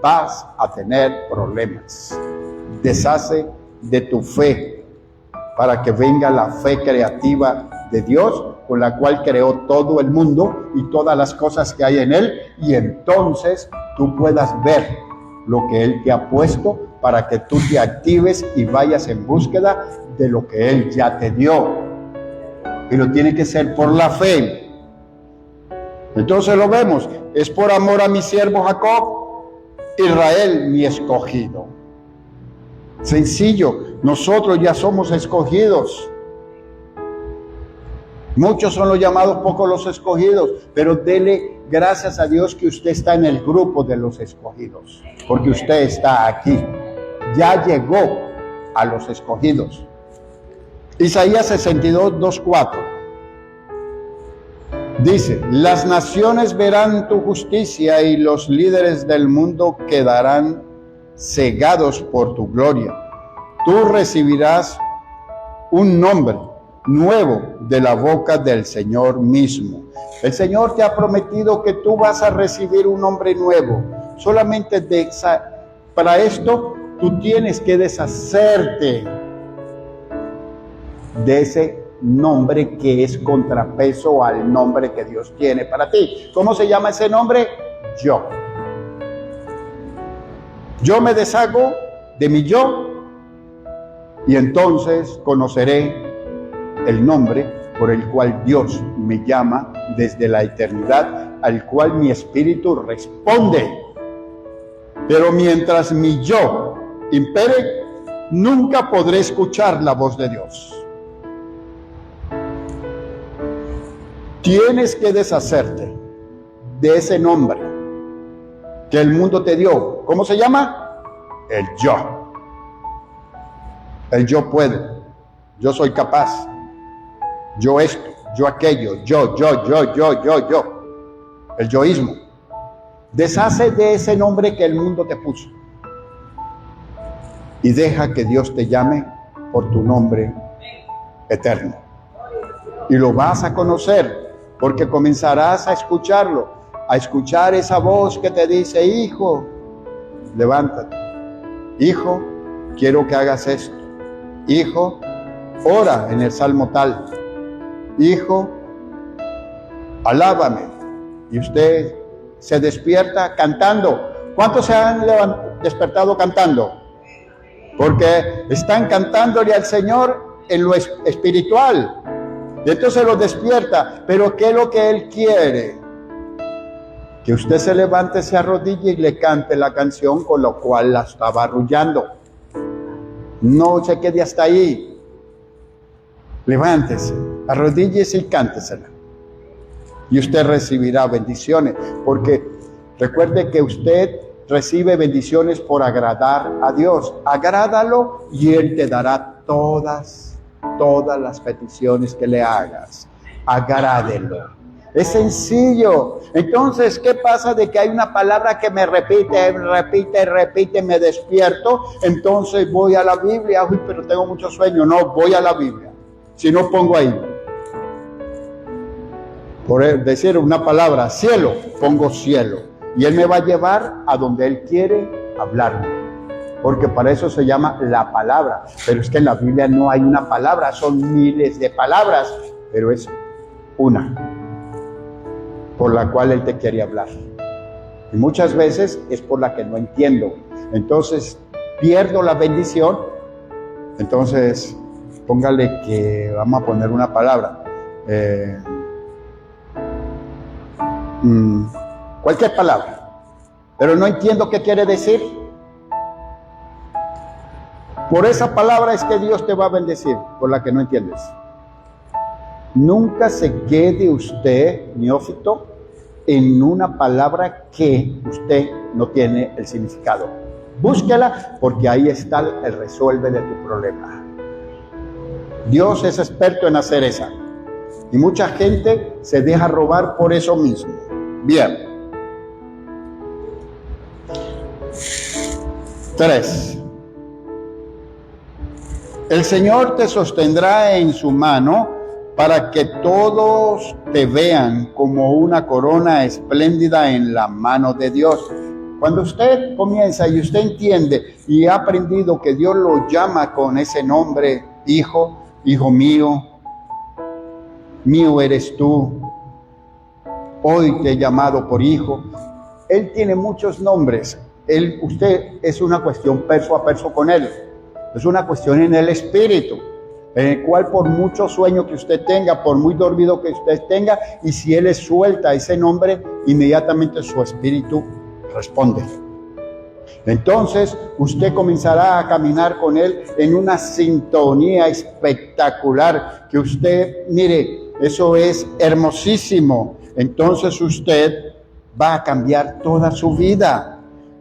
A: Vas a tener problemas. Deshace de tu fe para que venga la fe creativa de Dios, con la cual creó todo el mundo y todas las cosas que hay en él, y entonces tú puedas ver lo que Él te ha puesto para que tú te actives y vayas en búsqueda de lo que Él ya te dio. Pero tiene que ser por la fe. Entonces lo vemos, es por amor a mi siervo Jacob, Israel mi escogido. Sencillo, nosotros ya somos escogidos. Muchos son los llamados, pocos los escogidos, pero dele gracias a Dios que usted está en el grupo de los escogidos, porque usted está aquí, ya llegó a los escogidos. Isaías 62, 2:4 dice: las naciones verán tu justicia y los líderes del mundo quedarán cegados por tu gloria. Tú recibirás un nombre nuevo de la boca del Señor mismo. El Señor te ha prometido que tú vas a recibir un nombre nuevo. Solamente para esto tú tienes que deshacerte de ese nombre que es contrapeso al nombre que Dios tiene para ti. ¿Cómo se llama ese nombre? Yo. Yo me deshago de mi yo y entonces conoceré el nombre por el cual Dios me llama desde la eternidad, al cual mi espíritu responde. Pero mientras mi yo impere, nunca podré escuchar la voz de Dios. Tienes que deshacerte de ese nombre que el mundo te dio. ¿Cómo se llama? El yo. El yo puedo. Yo soy capaz. Yo esto, yo aquello, yo. El yoísmo. Deshace de ese nombre que el mundo te puso. Y deja que Dios te llame por tu nombre eterno. Y lo vas a conocer, porque comenzarás a escucharlo, a escuchar esa voz que te dice: hijo, levántate. Hijo, quiero que hagas esto. Hijo, ora en el salmo tal. Hijo, alábame. Y usted se despierta cantando. ¿Cuántos se han despertado cantando? Porque están cantándole al Señor en lo espiritual. Y entonces lo despierta. Pero ¿qué es lo que Él quiere? Que usted se levante, se arrodille y le cante la canción con la cual la estaba arrullando. No se quede hasta ahí. Levántese, arrodíllese y cántesela. Y usted recibirá bendiciones, porque recuerde que usted recibe bendiciones por agradar a Dios. Agrádalo y Él te dará todas las peticiones que le hagas. Agrádelo. Es sencillo. Entonces, ¿qué pasa de que hay una palabra que me repite, me despierto? Entonces voy a la Biblia. Uy, pero tengo mucho sueño. No, voy a la Biblia. Si no, pongo ahí. Por decir una palabra, cielo, pongo cielo. Y Él me va a llevar a donde Él quiere hablarme. Porque para eso se llama la palabra. Pero es que en la Biblia no hay una palabra, son miles de palabras. Pero es una por la cual Él te quiere hablar. Y muchas veces es por la que no entiendo. Entonces pierdo la bendición. Entonces póngale que vamos a poner una palabra. Cualquier palabra. Pero no entiendo qué quiere decir. Por esa palabra es que Dios te va a bendecir, por la que no entiendes. Nunca se quede usted, neófito, en una palabra que usted no tiene el significado. Búsquela, porque ahí está el resuelve de tu problema. Dios es experto en hacer esa. Y mucha gente se deja robar por eso mismo. Bien. 3. El Señor te sostendrá en su mano para que todos te vean como una corona espléndida en la mano de Dios. Cuando usted comienza y usted entiende y ha aprendido que Dios lo llama con ese nombre, hijo, hijo mío, mío eres tú, hoy te he llamado por hijo. Él tiene muchos nombres. Usted es una cuestión perso a perso con Él. Es una cuestión en el espíritu, en el cual por mucho sueño que usted tenga, por muy dormido que usted tenga, y si Él le suelta ese nombre, inmediatamente su espíritu responde. Entonces usted comenzará a caminar con Él en una sintonía espectacular, que usted, mire, eso es hermosísimo. Entonces usted va a cambiar toda su vida.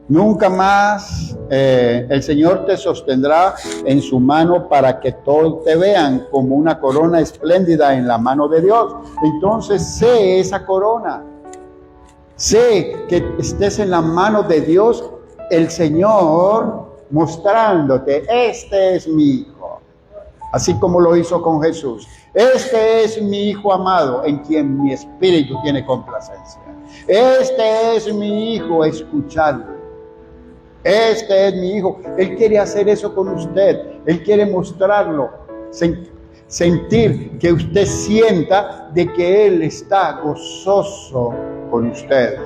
A: Nunca más el Señor te sostendrá en su mano para que todos te vean como una corona espléndida en la mano de Dios. Entonces sé esa corona. Sé que estés en la mano de Dios, el Señor mostrándote, este es mi hijo. Así como lo hizo con Jesús. Este es mi hijo amado, en quien mi espíritu tiene complacencia. Este es mi hijo, escuchadlo. Este es mi hijo. Él quiere hacer eso con usted. Él quiere mostrarlo. Sentir que usted sienta de que Él está gozoso con usted.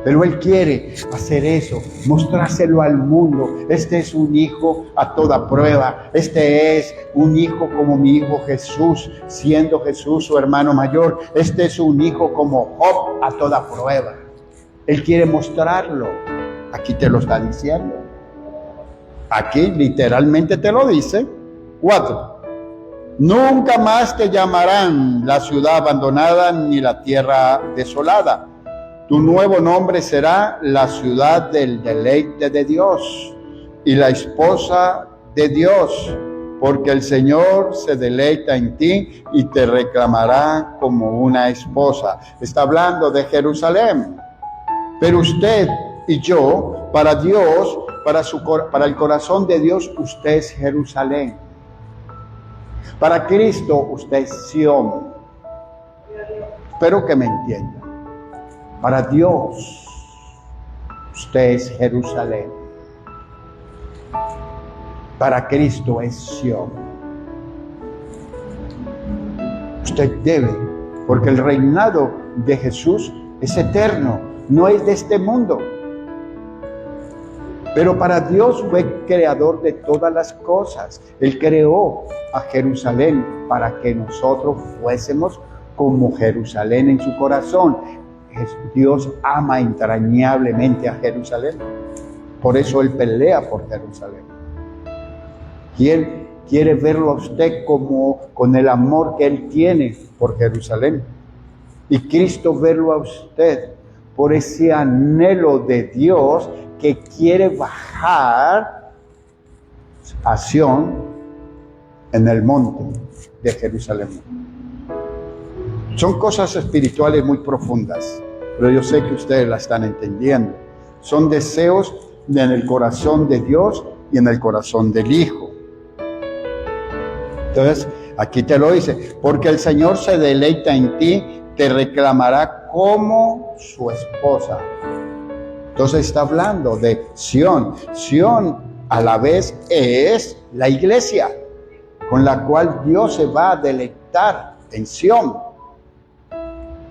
A: Pero Él quiere hacer eso, mostrárselo al mundo. Este es un hijo a toda prueba. Este es un hijo como mi hijo Jesús, siendo Jesús su hermano mayor. Este es un hijo como Job a toda prueba. Él quiere mostrarlo. Aquí te lo está diciendo. Aquí literalmente te lo dice. 4. Nunca más te llamarán la ciudad abandonada ni la tierra desolada. Tu nuevo nombre será la ciudad del deleite de Dios y la esposa de Dios, porque el Señor se deleita en ti y te reclamará como una esposa. Está hablando de Jerusalén. Pero usted y yo, para Dios, para el corazón de Dios, usted es Jerusalén. Para Cristo, usted es Sión. Espero que me entienda. Para Dios, usted es Jerusalén. Para Cristo es Sión. Usted debe, porque el reinado de Jesús es eterno, no es de este mundo. Pero para Dios fue creador de todas las cosas. Él creó a Jerusalén para que nosotros fuésemos como Jerusalén en su corazón. Dios ama entrañablemente a Jerusalén. Por eso Él pelea por Jerusalén. Y Él quiere verlo a usted con el amor que Él tiene por Jerusalén. Y Cristo verlo a usted por ese anhelo de Dios que quiere bajar a Sión en el monte de Jerusalén. Son cosas espirituales muy profundas, pero yo sé que ustedes la están entendiendo. Son deseos en el corazón de Dios y en el corazón del Hijo. Entonces, aquí te lo dice, porque el Señor se deleita en ti, te reclamará como su esposa. Entonces está hablando de Sión. Sión a la vez es la iglesia, con la cual Dios se va a deleitar en Sión.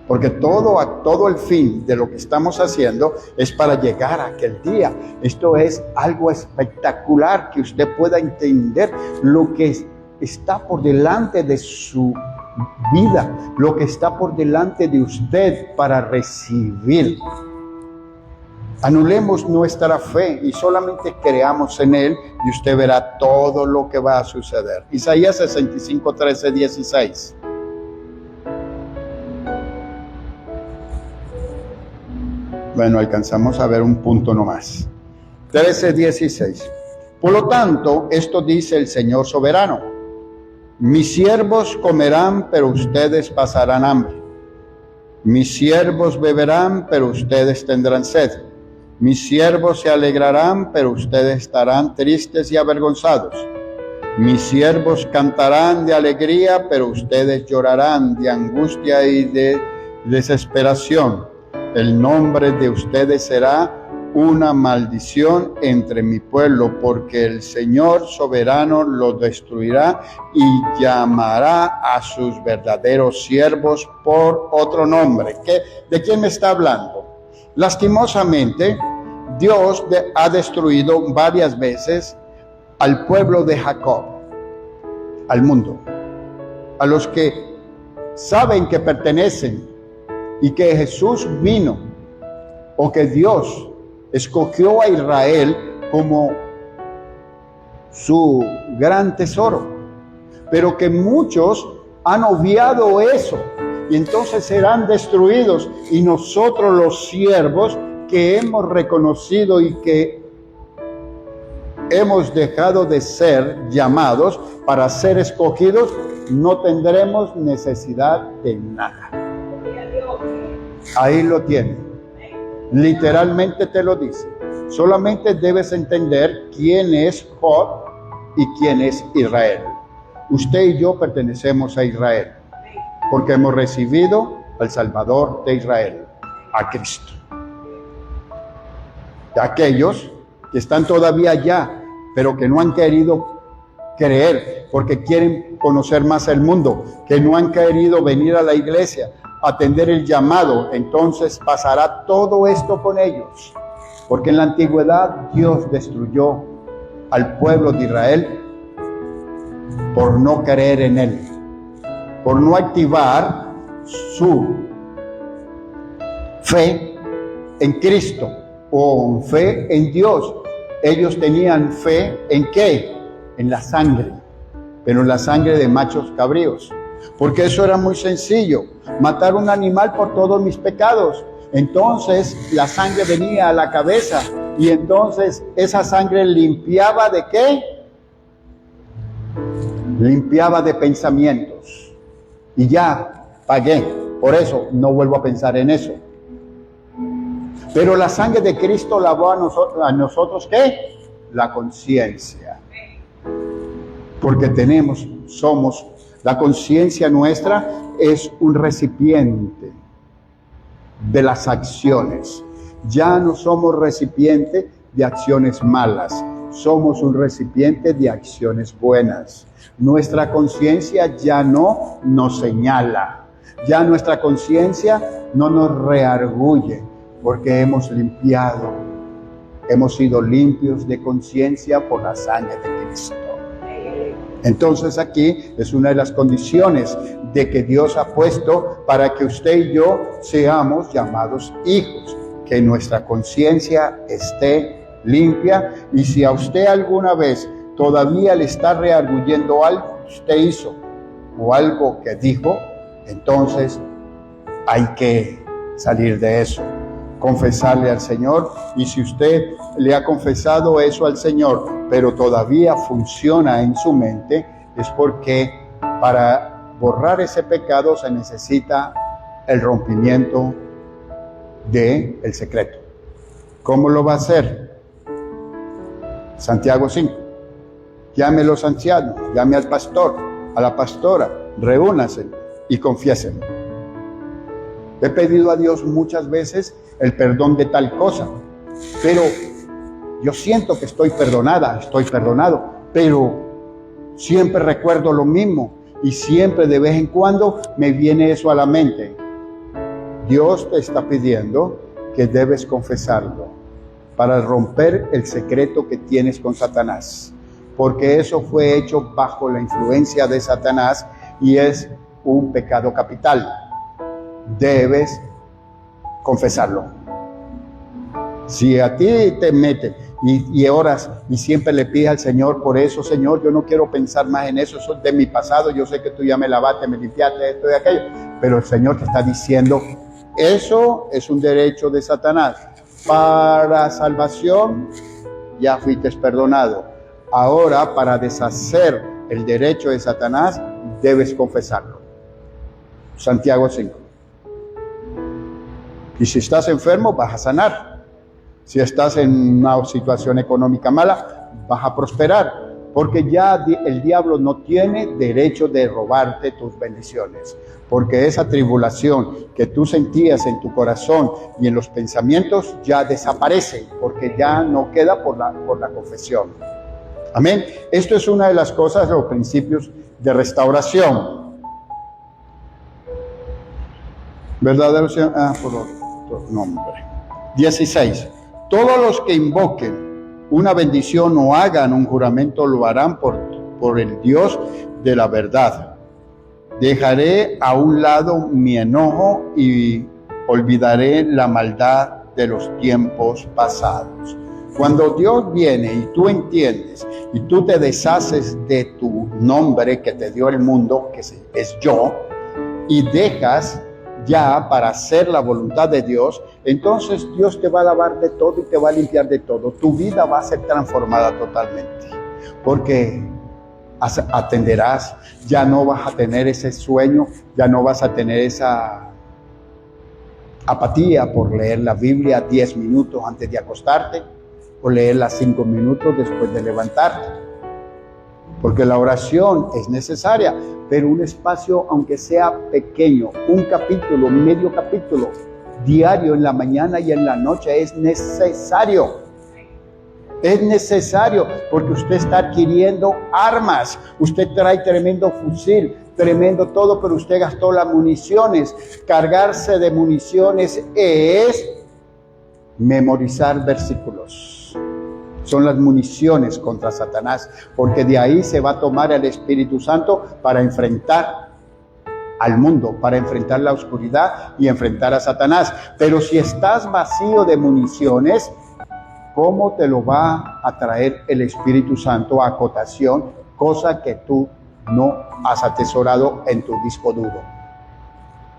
A: Porque todo el fin de lo que estamos haciendo es para llegar a aquel día. Esto es algo espectacular, que usted pueda entender lo que está por delante de su vida, lo que está por delante de usted para recibir. Anulemos nuestra fe y solamente creamos en Él y usted verá todo lo que va a suceder. Isaías 65, 13, 16. Bueno, alcanzamos a ver un punto nomás. 13, 16. Por lo tanto, esto dice el Señor soberano. Mis siervos comerán, pero ustedes pasarán hambre. Mis siervos beberán, pero ustedes tendrán sed. Mis siervos se alegrarán, pero ustedes estarán tristes y avergonzados. Mis siervos cantarán de alegría, pero ustedes llorarán de angustia y de desesperación. El nombre de ustedes será una maldición entre mi pueblo, porque el Señor soberano los destruirá y llamará a sus verdaderos siervos por otro nombre. ¿De quién me está hablando? Lastimosamente, Dios ha destruido varias veces al pueblo de Jacob, al mundo, a los que saben que pertenecen y que Jesús vino, o que Dios escogió a Israel como su gran tesoro, pero que muchos han obviado eso y entonces serán destruidos, y nosotros los siervos que hemos reconocido y que hemos dejado de ser llamados para ser escogidos, no tendremos necesidad de nada. Ahí lo tiene. Literalmente te lo dice. Solamente debes entender quién es Job y quién es Israel. Usted y yo pertenecemos a Israel, porque hemos recibido al Salvador de Israel, a Cristo. Aquellos que están todavía allá, pero que no han querido creer, porque quieren conocer más el mundo, que no han querido venir a la iglesia, atender el llamado, entonces pasará todo esto con ellos. Porque en la antigüedad Dios destruyó al pueblo de Israel por no creer en Él, por no activar su fe en Cristo o fe en Dios. Ellos tenían fe ¿en qué? En la sangre, pero en la sangre de machos cabríos, porque eso era muy sencillo, matar un animal por todos mis pecados. Entonces la sangre venía a la cabeza y entonces esa sangre limpiaba ¿de qué? Limpiaba de pensamientos. Y ya pagué, por eso no vuelvo a pensar en eso. Pero la sangre de Cristo lavó a nosotros ¿qué? La conciencia. Porque la conciencia nuestra es un recipiente de las acciones. Ya no somos recipiente de acciones malas, somos un recipiente de acciones buenas. Nuestra conciencia ya no nos señala, ya nuestra conciencia no nos reargulle, porque hemos sido limpios de conciencia por la sangre de Cristo. Entonces aquí es una de las condiciones de que Dios ha puesto para que usted y yo seamos llamados hijos, que nuestra conciencia esté limpia, y si a usted alguna vez todavía le está rearguyendo algo que usted hizo o algo que dijo, entonces hay que salir de eso, confesarle al Señor. Y si usted le ha confesado eso al Señor, pero todavía funciona en su mente, es porque para borrar ese pecado se necesita el rompimiento del secreto. ¿Cómo lo va a hacer? Santiago 5. Llame a los ancianos, llame al pastor, a la pastora, reúnanse y confiesen. He pedido a Dios muchas veces el perdón de tal cosa, pero yo siento que estoy perdonada, estoy perdonado, pero siempre recuerdo lo mismo y siempre de vez en cuando me viene eso a la mente. Dios te está pidiendo que debes confesarlo para romper el secreto que tienes con Satanás, porque eso fue hecho bajo la influencia de Satanás y es un pecado capital. Debes confesarlo. Si a ti te mete y oras y siempre le pides al Señor por eso, Señor, yo no quiero pensar más en eso, eso es de mi pasado, yo sé que tú ya me lavaste, me limpiaste, esto y aquello, pero el Señor te está diciendo, eso es un derecho de Satanás. Para salvación ya fuiste perdonado. Ahora, para deshacer el derecho de Satanás, debes confesarlo. Santiago 5. Y si estás enfermo, vas a sanar. Si estás en una situación económica mala, vas a prosperar. Porque ya el diablo no tiene derecho de robarte tus bendiciones. Porque esa tribulación que tú sentías en tu corazón y en los pensamientos ya desaparece. Porque ya no queda por la confesión. Amén. Esto es una de las cosas, los principios de restauración. Verdadero Señor. Por otro nombre. 16. Todos los que invoquen una bendición o hagan un juramento lo harán por el Dios de la verdad. Dejaré a un lado mi enojo y olvidaré la maldad de los tiempos pasados. Cuando Dios viene y tú entiendes y tú te deshaces de tu nombre que te dio el mundo, que es yo, y dejas ya para hacer la voluntad de Dios, entonces Dios te va a lavar de todo y te va a limpiar de todo. Tu vida va a ser transformada totalmente, porque atenderás, ya no vas a tener ese sueño, ya no vas a tener esa apatía por leer la Biblia 10 minutos antes de acostarte o leerla 5 minutos después de levantarte. Porque la oración es necesaria, pero un espacio, aunque sea pequeño, un capítulo, medio capítulo, diario en la mañana y en la noche es necesario. Es necesario porque usted está adquiriendo armas. Usted trae tremendo fusil, tremendo todo, pero usted gastó las municiones. Cargarse de municiones es memorizar versículos. Son las municiones contra Satanás, porque de ahí se va a tomar el Espíritu Santo para enfrentar al mundo, para enfrentar la oscuridad y enfrentar a Satanás. Pero si estás vacío de municiones, ¿cómo te lo va a traer el Espíritu Santo a acotación? Cosa que tú no has atesorado en tu disco duro.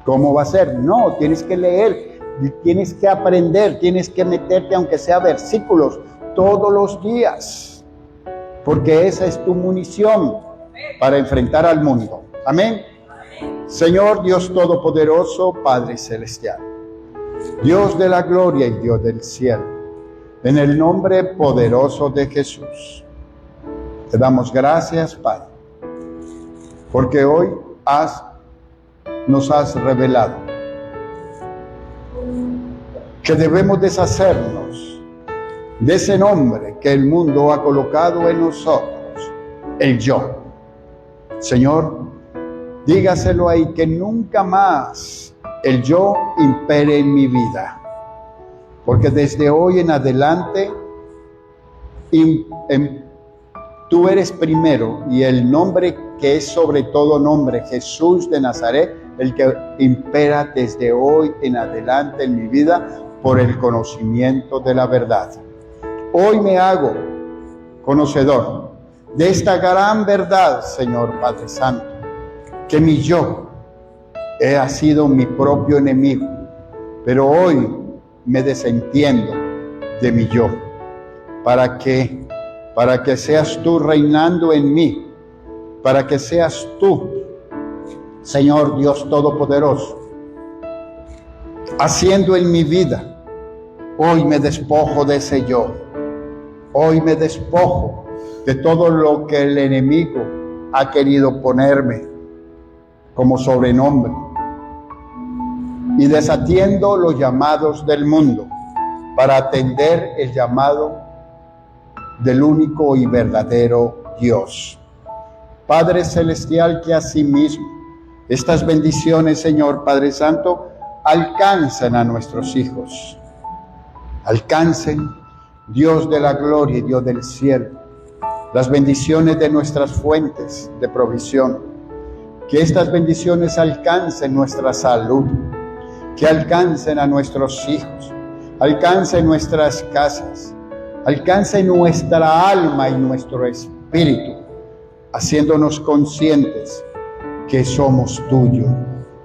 A: ¿Cómo va a ser? No, tienes que leer, tienes que aprender, tienes que meterte aunque sea versículos todos los días, porque esa es tu munición para enfrentar al mundo. Amén. Señor Dios Todopoderoso, Padre Celestial, Dios de la gloria y Dios del cielo, en el nombre poderoso de Jesús, te damos gracias, Padre, porque hoy nos has revelado que debemos deshacernos de ese nombre que el mundo ha colocado en nosotros, el yo. Señor, dígaselo ahí, que nunca más el yo impere en mi vida, porque desde hoy en adelante Tú eres primero y el nombre que es sobre todo nombre, Jesús de Nazaret, el que impera desde hoy en adelante en mi vida por el conocimiento de la verdad. Hoy me hago conocedor de esta gran verdad, Señor Padre Santo, que mi yo ha sido mi propio enemigo, pero hoy me desentiendo de mi yo. ¿Para qué? Para que seas tú reinando en mí, para que seas tú, Señor Dios Todopoderoso, haciendo en mi vida. Hoy me despojo de ese yo. Hoy me despojo de todo lo que el enemigo ha querido ponerme como sobrenombre. Y desatiendo los llamados del mundo para atender el llamado del único y verdadero Dios. Padre Celestial, que asimismo estas bendiciones, Señor Padre Santo, alcancen a nuestros hijos. Alcancen, Dios de la gloria y Dios del cielo, las bendiciones de nuestras fuentes de provisión. Que estas bendiciones alcancen nuestra salud, que alcancen a nuestros hijos, alcancen nuestras casas, alcancen nuestra alma y nuestro espíritu, haciéndonos conscientes que somos tuyos,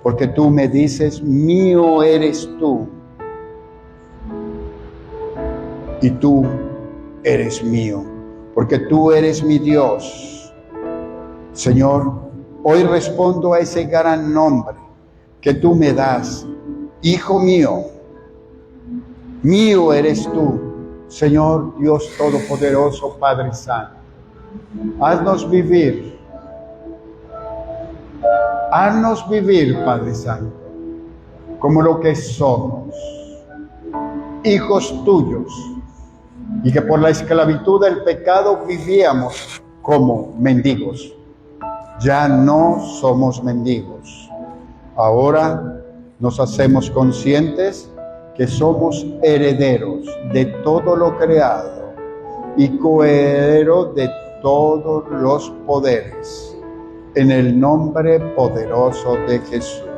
A: porque tú me dices, mío eres tú, y tú eres mío, porque tú eres mi Dios. Señor, hoy respondo a ese gran nombre que tú me das, Hijo mío, mío eres tú, Señor Dios Todopoderoso, Padre Santo. Haznos vivir, Padre Santo, como lo que somos, hijos tuyos, y que por la esclavitud del pecado vivíamos como mendigos. Ya no somos mendigos. Ahora nos hacemos conscientes que somos herederos de todo lo creado y coherederos de todos los poderes, en el nombre poderoso de Jesús.